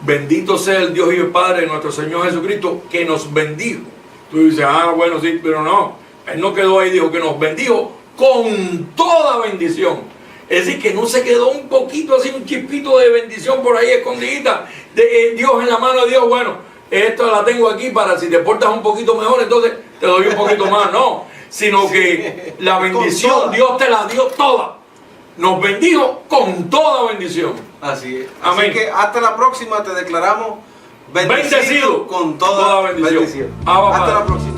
Bendito sea el Dios y el Padre de nuestro Señor Jesucristo, que nos bendijo. Tú dices, bueno, sí, pero no. Él no quedó ahí, dijo que nos bendijo con toda bendición. Es decir, que no se quedó un poquito así, un chispito de bendición por ahí escondidita, de Dios en la mano de Dios. Bueno, esto la tengo aquí para si te portas un poquito mejor, entonces te doy un poquito más. No, sino que la bendición Dios te la dio toda. Nos bendijo con toda bendición. Así es. Amén. Así que hasta la próxima te declaramos bendecido Bendecido con toda bendición. Abba, Hasta Padre. la próxima.